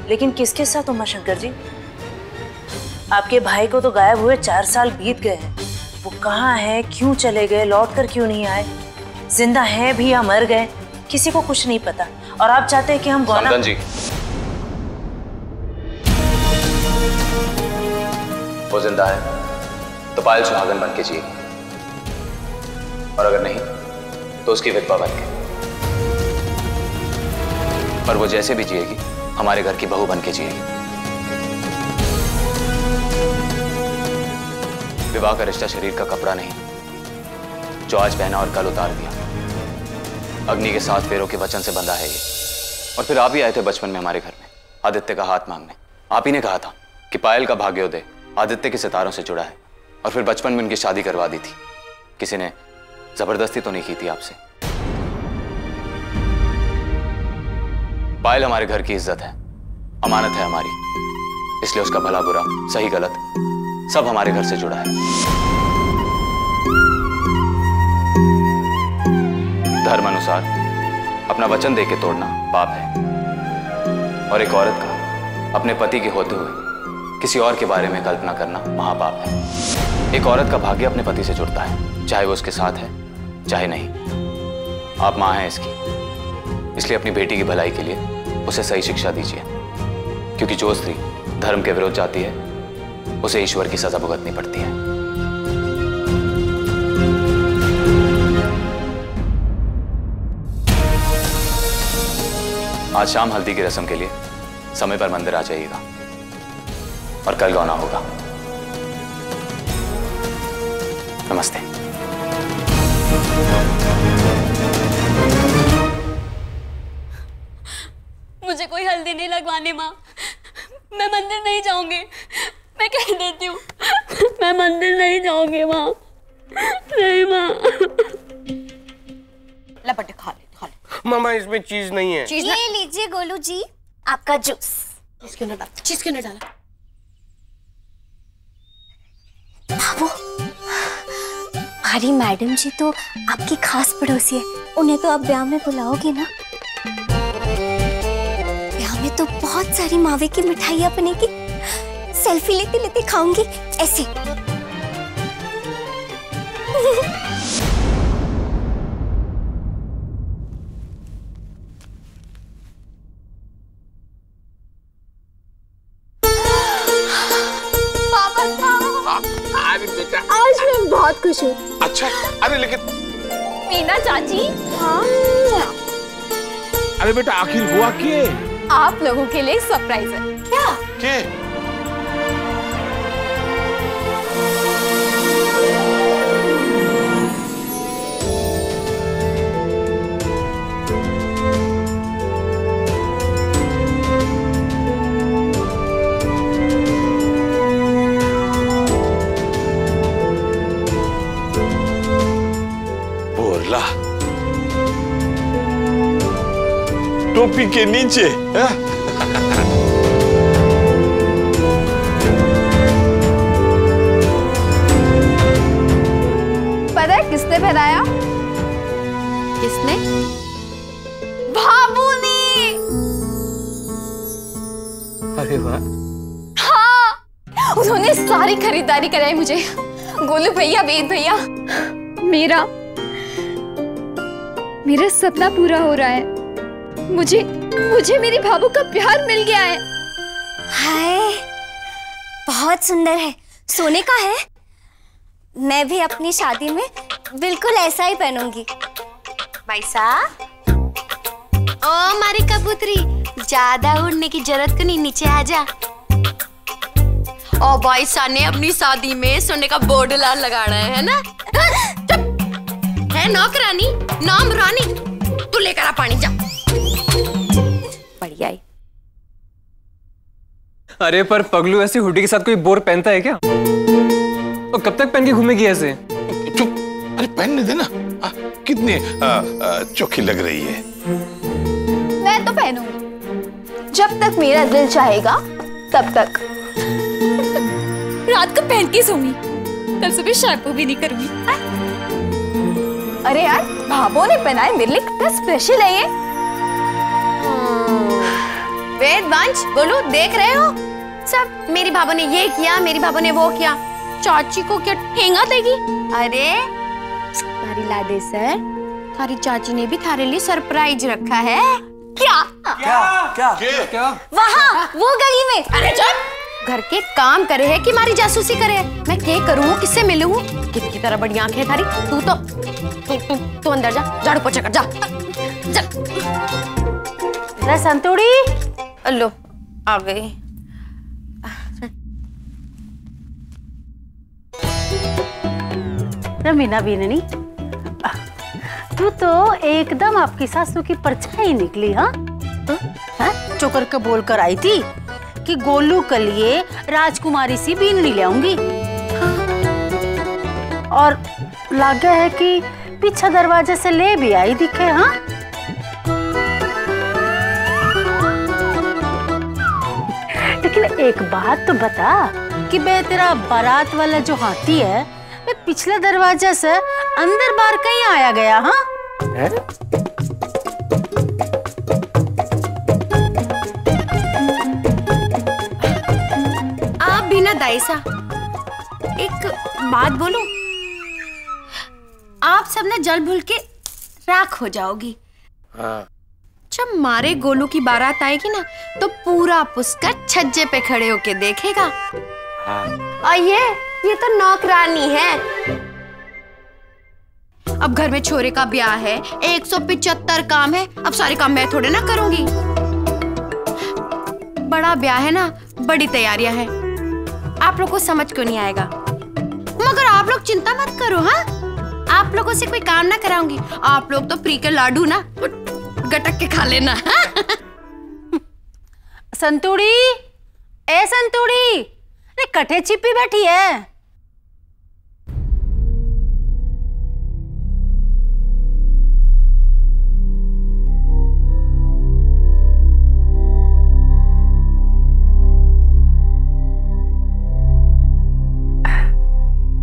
लेकिन किसके साथ उमाशंकर जी? आपके भाई को तो गायब हुए 4 साल बीत गए हैं। वो कहाँ है, क्यों चले गए, लौट कर क्यों नहीं आए, जिंदा हैं भी या मर गए, किसी को कुछ नहीं पता। और आप चाहते हैं कि हम गौना? समदन जी, वो जिंदा है तो पायल सुहागन बन के जिएगी, और अगर नहीं तो उसकी विधवा बन के। पर वो जैसे भी जिएगी हमारे घर की बहू बन के जिएगी। विवाह का रिश्ता शरीर का कपड़ा नहीं जो आज पहना और कल उतार दिया। अग्नि के 7 फेरों के वचन से बंधा है ये। और फिर आप ही आए थे बचपन में हमारे घर में आदित्य का हाथ मांगने। आप ही ने कहा था कि पायल का भाग्योदय आदित्य के सितारों से जुड़ा है, और फिर बचपन में उनकी शादी करवा दी थी। किसी ने जबरदस्ती तो नहीं की थी आपसे। पायल हमारे घर की इज्जत है, अमानत है हमारी, इसलिए उसका भला बुरा, सही गलत सब हमारे घर से जुड़ा है। धर्म अनुसार अपना वचन देके तोड़ना पाप है, और एक औरत का अपने पति के होते हुए किसी और के बारे में कल्पना करना महापाप है। एक औरत का भाग्य अपने पति से जुड़ता है, चाहे वो उसके साथ है चाहे नहीं। आप मां हैं इसकी, इसलिए अपनी बेटी की भलाई के लिए उसे सही शिक्षा दीजिए, क्योंकि जो स्त्री धर्म के विरुद्ध जाती है उसे ईश्वर की सजा भुगतनी पड़ती है। आज शाम हल्दी की रस्म के लिए समय पर मंदिर आ जाइएगा, और कल गौना होगा। नमस्ते। कोई हल्दी नहीं लगवाने माँ। मैं मंदिर नहीं जाऊंगी, मैं कह देती हूँ, मैं मंदिर नहीं जाऊंगी माँ। नहीं माँ। लपटे खा ले। मामा इसमें चीज नहीं है। ये लीजिए गोलू जी आपका जूस। चीज क्यों नहीं डाला? बाबू, हमारी मैडम जी तो आपकी खास पड़ोसी है, उन्हें तो आप ब्याह में बुलाओगे ना? ब्याह में तो बहुत सारी मावे की मिठाइयाँ बनेगी, सेल्फी लेते लेते खाऊंगी ऐसे। अरे बेटा, आज मैं बहुत खुश हूँ। अच्छा, अरे लेकिन मीना चाची, हाँ, अरे बेटा आखिर हुआ क्या? आप लोगों के लिए सरप्राइज है। क्या? क्या? टोपी के नीचे पता है किसने पहनाया? किसने? भाभू ने। अरे वाह। हाँ, उन्होंने सारी खरीदारी कराई मुझे। गोलू भैया, वेद भैया, मेरा सपना पूरा हो रहा है। मुझे मेरी भाभू का प्यार मिल गया है। हाय, बहुत सुंदर है, सोने का है। मैं भी अपनी शादी में बिल्कुल ऐसा ही पहनूंगी। भाई साहब, ओ हमारी कबूतरी, ज्यादा उड़ने की जरूरत को नहीं, नीचे आ जा। ओ भाई साहब ने अपनी शादी में सोने का बोर्ड लाल लगाना है ना? है नौकरानी, नाम रानी, तू लेकर आ पानी, जा। बढ़िया है। अरे पर पगलू ऐसी हुडी के साथ कोई बोर पहनता है क्या? और कब तक पहन के घूमेगी ऐसे? चुप, अरे पहनने देना। कितनी चोखी लग रही है। मैं तो पहनूंगी जब तक मेरा दिल चाहेगा, तब तक। रात को पहन के सोऊंगी, कल सुबह शैम्पू भी नहीं करूंगी। अरे यार, भाभो ने पहनाए, मेरे लिए कितना स्पेशल है ये। वेद, वंश, गोलू, देख रहे हो सब? मेरी भाभो ने ये किया, मेरी भाभो ने वो किया। चाची को क्या ठेंगा देगी? अरे थारी लाडे सर, थारी चाची ने भी थारे लिए सरप्राइज रखा है। क्या? क्या? वहाँ वो गली में। अरे चुप, घर के काम करे है कि हमारी जासूसी करे है? मैं क्या करूँ, किससे मिलूँ? कितनी तरह बड़ी आंखें है थारी। तू अंदर जा, झाड़ू पोछा कर, जा। संतोड़ी, लो आ गई। रमीना बीननी, तू तो एकदम आपकी सासू की परछाई निकली। हाँ, चोकर के बोल कर आई थी कि गोलू के लिए राजकुमारी सी बीननी ले आऊंगी, और लगा है कि पीछे दरवाजे से ले भी आई दिखे। हाँ, लेकिन एक बात तो बता कि बे तेरा बारात वाला जो हाथी है, वे पिछले दरवाजे से अंदर बाहर कहीं आया गया? हाँ, आप भी ना दाइसा, एक बात बोलो, आप सब ना जल भूल के राख हो जाओगी। हाँ। जब मारे गोलू की बारात आएगी ना, तो पूरा पुस्का छज्जे पे खड़े होके देखेगा। और ये तो नौकरानी है। अब घर में छोरे का ब्याह है, 175 काम है, अब सारे काम मैं थोड़े ना करूंगी। बड़ा ब्याह है ना, बड़ी तैयारियां हैं। आप लोग को समझ क्यों नहीं आएगा? मगर आप लोग चिंता मत करो। हाँ, आप लोगों से कोई काम ना कराऊंगी। आप लोग तो फ्री के लाडू ना गटक के खा लेना। संतूड़ी, ए संतूड़ी, अरे कटे छिपी बैठी है।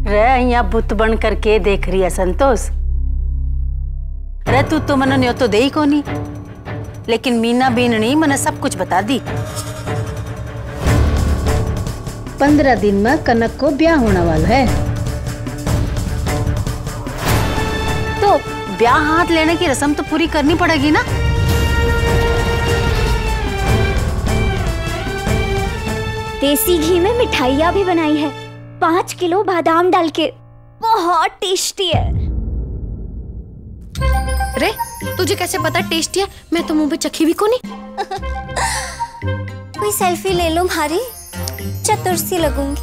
रे यहाँ बुत बन करके देख रही है संतोष। रे तू तो मन न्यो तो दे ही कोनी, लेकिन मीना बीननी मने सब कुछ बता दी। 15 दिन में कनक को ब्याह होने वाला है। तो ब्याह हाथ लेने की रस्म तो पूरी करनी पड़ेगी ना। देसी घी में मिठाइयाँ भी बनाई है, 5 किलो बादाम डाल के, बहुत टेस्टी है। रे तुझे कैसे पता टेस्टी है? मैं तो मुंह पे चखी भी कोनी। कोई सेल्फी ले लो मारी, चतुर सी लगूंगी।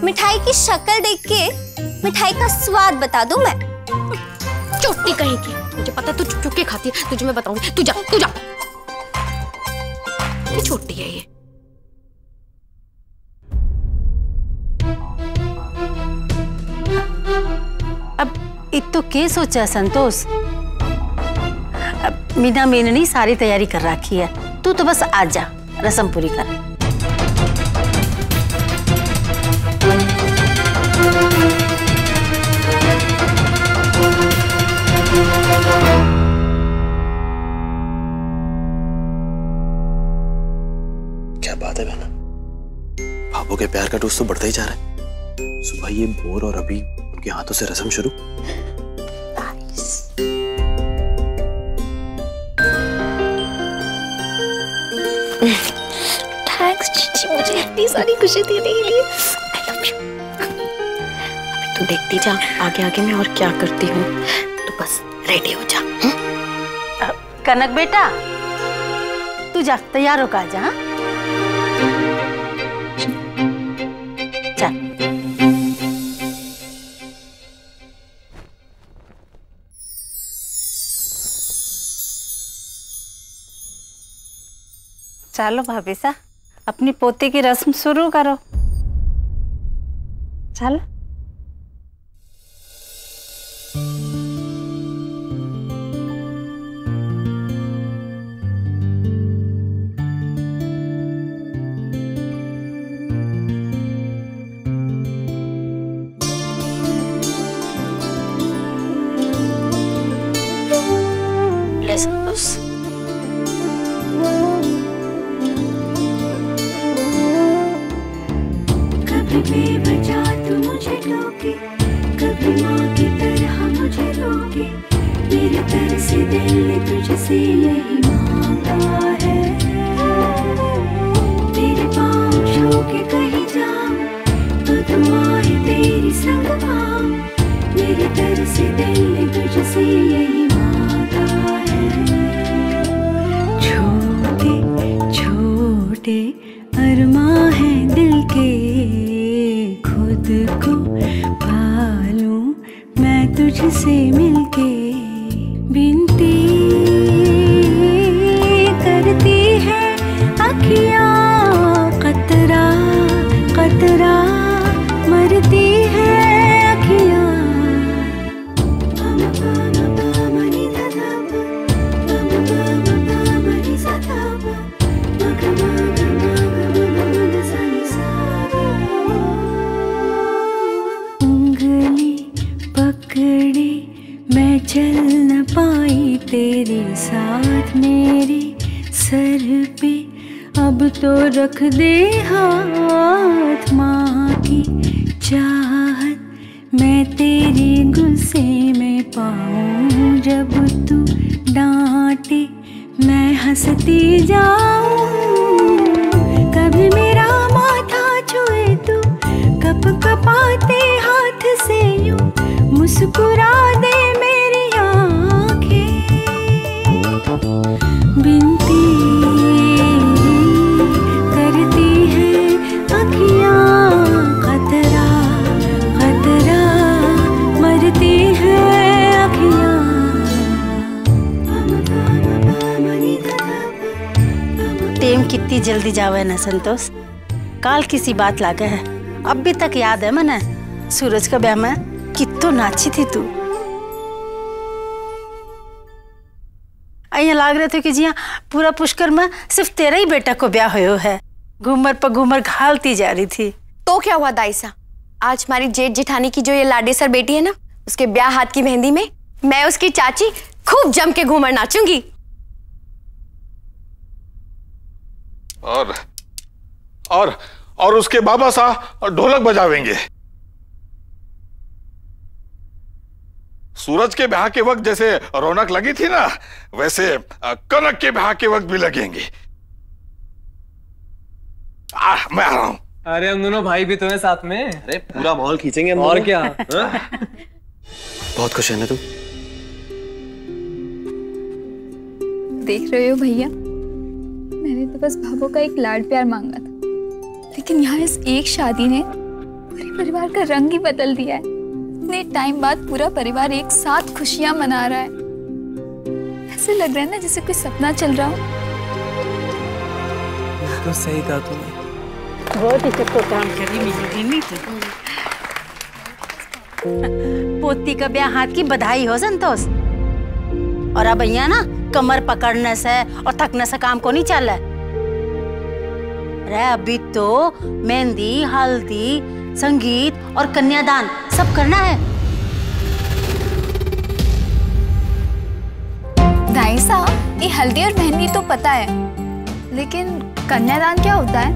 मिठाई की शक्ल देख के मिठाई का स्वाद बता दूं मैं। चोटी कहेगी, मुझे पता तू चुप चुप के खाती है, तुझे मैं बताऊंगी। तू जा तू जा। ये छोटी है ये। अब इत तो के सोचा संतोष? अब मीना मीननी सारी तैयारी कर रखी है, तू तो बस आ जा, रस्म पूरी कर। क्या बात है बहना, भाभो के प्यार का डोज तो बढ़ता ही जा रहा है। सुबह ये बोर और अभी उनके हाथों से रस्म शुरू। थैंक्स चीची, मुझे इतनी सारी खुशी देने के लिए। I love you. अभी तू देखती जा आगे आगे मैं और क्या करती हूँ, तो बस रेडी हो जा। कनक बेटा तू जा, तैयार होकर आ जा। हाँ? चल। चलो भाभी सा, अपनी पोती की रस्म शुरू करो। चलो। संतोष कभी बेवजह तू मुझे टोके, कभी माँ की तरह मुझे रोके। मेरे तरस दिल ने तुझसे यही मांगा है, तेरे पाँव छू के कहीं जाऊं तो दुआएं तेरी संग पाऊं। मेरे तरस दिल ने तुझसे यही मांगा है। छोटे छोटे अरमां हैं दिल के, खुद को पालूं मैं तुझसे मिलके। बिनती करती है अखियाँ, कतरा कतरा मरती है अखियाँ। उंगली पकड़े मैं चल न पाई तेरे साथ, मेरे सर पे अब तो रख दे हाथ। माँ की चाहत मैं तेरे गुस्से में पाऊँ, जब तू डांटे मैं हंसती जाऊँ। कभी मेरा माथा छुए तू, कप कपाते हाथ से यूं मुस्कुरा दे मेरी आँखें। बिनती करती है अखियाँ, कतरा कतरा मरती है अखियाँ। टेम कितनी जल्दी जावे ना संतोष। काल किसी बात लागे है, अब भी तक याद है मने सूरज का ब्याह में कितो नाची थी तू। अया लाग रहे थे कि जिया पूरा पुष्कर में सिर्फ तेरा ही बेटा को ब्याह होयो है। घूमर पर घूमर घालती जा रही थी। तो क्या हुआ दाईसा, आज हमारी जेठ जेठानी की जो ये लाडेसर बेटी है ना, उसके ब्याह हाथ की मेहंदी में मैं उसकी चाची खूब जम के घूमर नाचूंगी। और उसके बाबा साहब ढोलक बजावेंगे। सूरज के ब्याह के वक्त जैसे रौनक लगी थी ना, वैसे कनक के ब्याह के वक्त भी लगेंगे। मैं आ रहा हूं। अरे हम दोनों भाई भी तो हैं साथ में। अरे पूरा माहौल खींचेंगे हम। और क्या। बहुत खुश है ना तू? देख रहे हो भैया, मैंने तो बस भाभो का एक लाड प्यार मांगा था, लेकिन यहाँ इस एक शादी ने पूरे परिवार का रंग ही बदल दिया है। इतने टाइम बाद पूरा परिवार एक साथ खुशियां मना रहा है। ऐसे लग रहा है ना जैसे कोई सपना चल रहा हो। तो सही कहा तूने। बहुत ही चक्कर काम करी मिली नहीं थी। पोती का ब्याह हाथ की बधाई हो संतोष। और अब यहाँ ना कमर पकड़ने से और थकने से काम को नहीं चल है। अभी तो मेहंदी, हल्दी, संगीत और कन्यादान सब करना है। दाई साहब, ये हल्दी और मेहंदी तो पता है, लेकिन कन्यादान क्या होता है?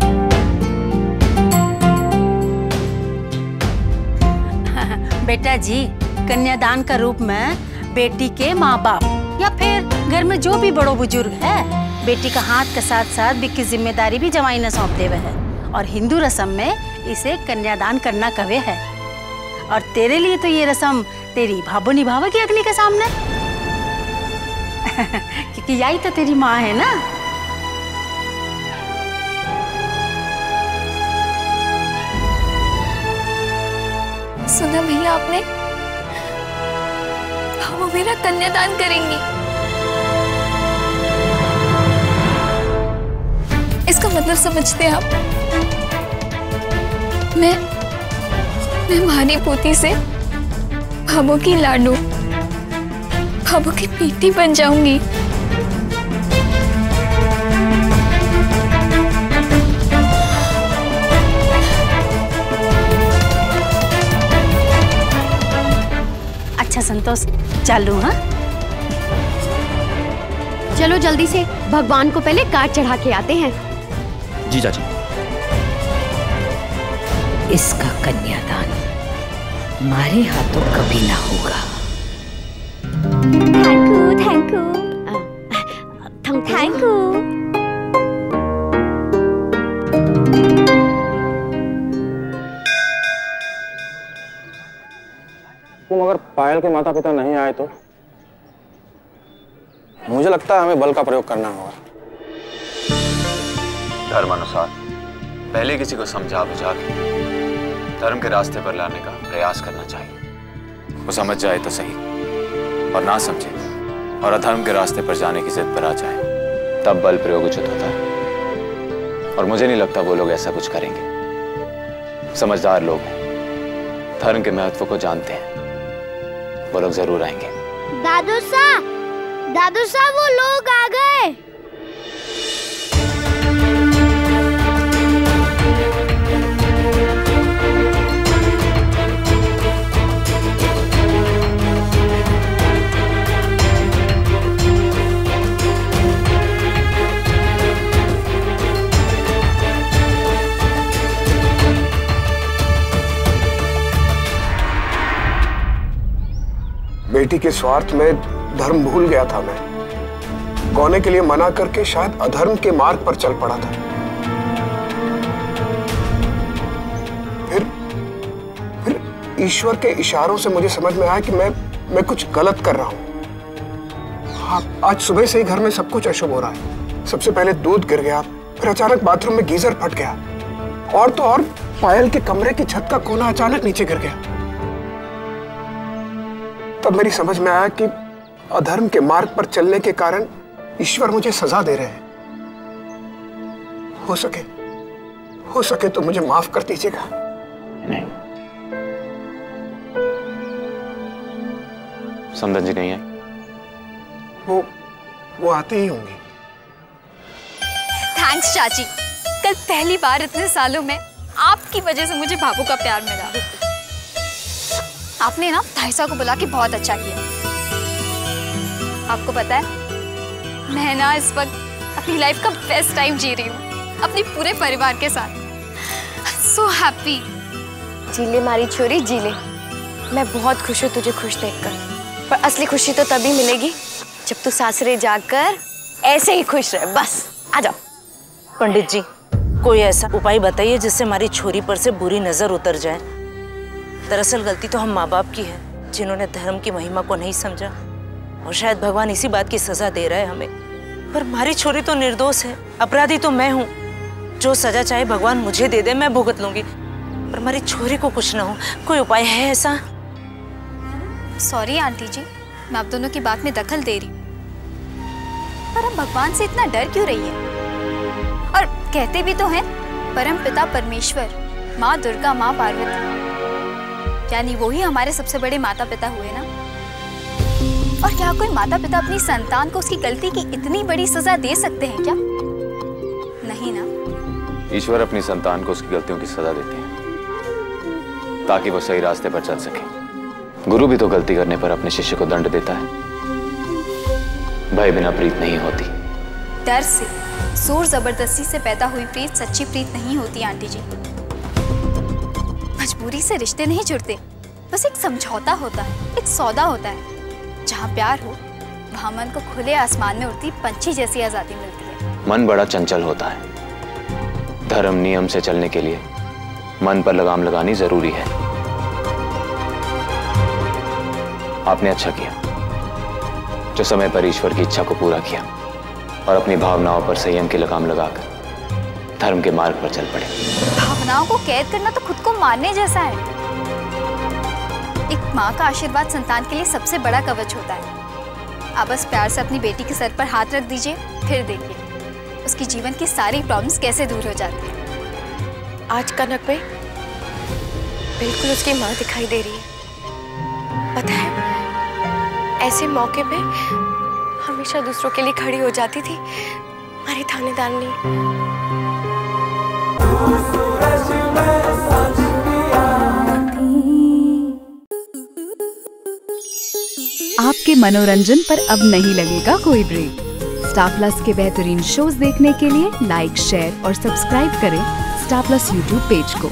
बेटा जी, कन्यादान का रूप में बेटी के माँ बाप या फिर घर में जो भी बड़ो बुजुर्ग है, बेटी का हाथ के साथ साथ भी की जिम्मेदारी भी जमाई ने सौंप देवे है। और हिंदू रस्म में इसे कन्यादान करना कवे है। और तेरे लिए तो ये रस्म तेरी भाभो निभावेगी अग्नि के सामने। क्योंकि यही तो तेरी माँ है ना। सुना भैया आपने, वो मेरा कन्यादान करेंगी। इसका मतलब समझते हैं आप? मैं भानी पोती से भाभो की लाडू, भाभो की बेटी बन जाऊंगी। अच्छा संतोष, चालू। हाँ चलो जल्दी से भगवान को पहले कार्ड चढ़ा के आते हैं। जी चाची। इसका कन्यादान हमारे हाथों कभी ना होगा। Thank you, thank you, thank you. तुम अगर पायल के माता पिता नहीं आए तो मुझे लगता है हमें बल का प्रयोग करना होगा। धर्म अनुसार पहले किसी को समझा बुझा के धर्म के रास्ते पर लाने का प्रयास करना चाहिए। वो समझ जाए तो सही, और ना समझे और अधर्म के रास्ते पर जाने की जिद पर आ जाए, तब बल प्रयोग उचित होता है। और मुझे नहीं लगता वो लोग ऐसा कुछ करेंगे। समझदार लोग हैं, धर्म के महत्व को जानते हैं, वो लोग जरूर आएंगे। दादू साहब वो लोग आ गए। बेटी के स्वार्थ में धर्म भूल गया था मैं। गौने के लिए मना करके शायद अधर्म के मार्ग पर चल पड़ा था। फिर ईश्वर के इशारों से मुझे समझ में आया कि मैं कुछ गलत कर रहा हूं। हाँ, आज सुबह से ही घर में सब कुछ अशुभ हो रहा है। सबसे पहले दूध गिर गया, फिर अचानक बाथरूम में गीजर फट गया, और तो और पायल के कमरे की छत का कोना अचानक नीचे गिर गया। तब मेरी समझ में आया कि अधर्म के मार्ग पर चलने के कारण ईश्वर मुझे सजा दे रहे हैं। हो सके तो मुझे माफ कर दीजिएगा। नहीं, समदन जी नहीं आई? वो आती ही होंगी। थैंक्स चाची, कल पहली बार इतने सालों में आपकी वजह से मुझे भाभू का प्यार मिला। आपने ना ताइसा को बुला के बहुत अच्छा किया। आपको पता है मैं ना इस वक्त अपनी लाइफ का बेस्ट टाइम जी रही हूँ अपने पूरे परिवार के साथ। So happy. जी ले मारी छोरी जी ले। मैं बहुत खुश हूँ तुझे खुश देखकर, पर असली खुशी तो तभी मिलेगी जब तू सासरे जाकर ऐसे ही खुश रहे। बस आ जाओ। पंडित जी, कोई ऐसा उपाय बताइए जिससे हमारी छोरी पर से बुरी नजर उतर जाए। दरअसल गलती तो हम माँ बाप की है, जिन्होंने धर्म की महिमा को नहीं समझा, और शायद भगवान इसी बात की सजा दे रहा है हमें। पर हमारी छोरी तो निर्दोष है, अपराधी तो मैं हूँ। जो सजा चाहे भगवान मुझे दे दे, मैं भुगत लूंगी, पर हमारी छोरी को कुछ ना हो। कोई उपाय है ऐसा? सॉरी आंटी जी, मैं आप दोनों की बात में दखल दे रही हूँ, पर हम भगवान से इतना डर क्यों रही है? और कहते भी तो हैं परम पिता परमेश्वर, माँ दुर्गा, माँ पार्वती, यानी वो ही हमारे सबसे बड़े माता पिता हुए ना। और क्या कोई माता पिता अपनी संतान को उसकी गलती की इतनी बड़ी सजा दे सकते हैं क्या? नहीं ना। ईश्वर अपनी संतान को उसकी गलतियों की सजा देते हैं ताकि वो सही रास्ते पर चल सके। गुरु भी तो गलती करने पर अपने शिष्य को दंड देता है। भय बिना प्रीत नहीं होती। डर से, जोर जबरदस्ती से पैदा हुई प्रीत सच्ची प्रीत नहीं होती आंटी जी। मजबूरी से रिश्ते नहीं जुड़ते, बस एक समझौता होता है, एक सौदा होता है। जहाँ प्यार हो वहाँ मन को खुले आसमान में उड़ती पंछी जैसी आजादी मिलती है। मन बड़ा चंचल होता है। धर्म नियम से चलने के लिए मन पर लगाम लगानी जरूरी है। आपने अच्छा किया जो समय पर ईश्वर की इच्छा को पूरा किया और अपनी भावनाओं पर संयम की लगाम लगाकर धर्म के मार्ग पर चल पड़े। भावनाओं को कैद करना तो खुद को मारने जैसा है। एक माँ का आशीर्वाद संतान के लिए सबसे बड़ा कवच होता है। आप बस प्यार से अपनी बेटी के सर पर हाथ रख दीजिए, फिर देखिए उसकी जीवन की सारी प्रॉब्लम्स कैसे दूर हो जाती है। आज कनक पे बिल्कुल उसकी माँ दिखाई दे रही है। पता है, ऐसे मौके पे हमेशा दूसरों के लिए खड़ी हो जाती थी हमारी थानेदारनी। आपके मनोरंजन पर अब नहीं लगेगा कोई ब्रेक। स्टार प्लस के बेहतरीन शोज देखने के लिए लाइक, शेयर और सब्सक्राइब करें स्टार प्लस यूट्यूब पेज को।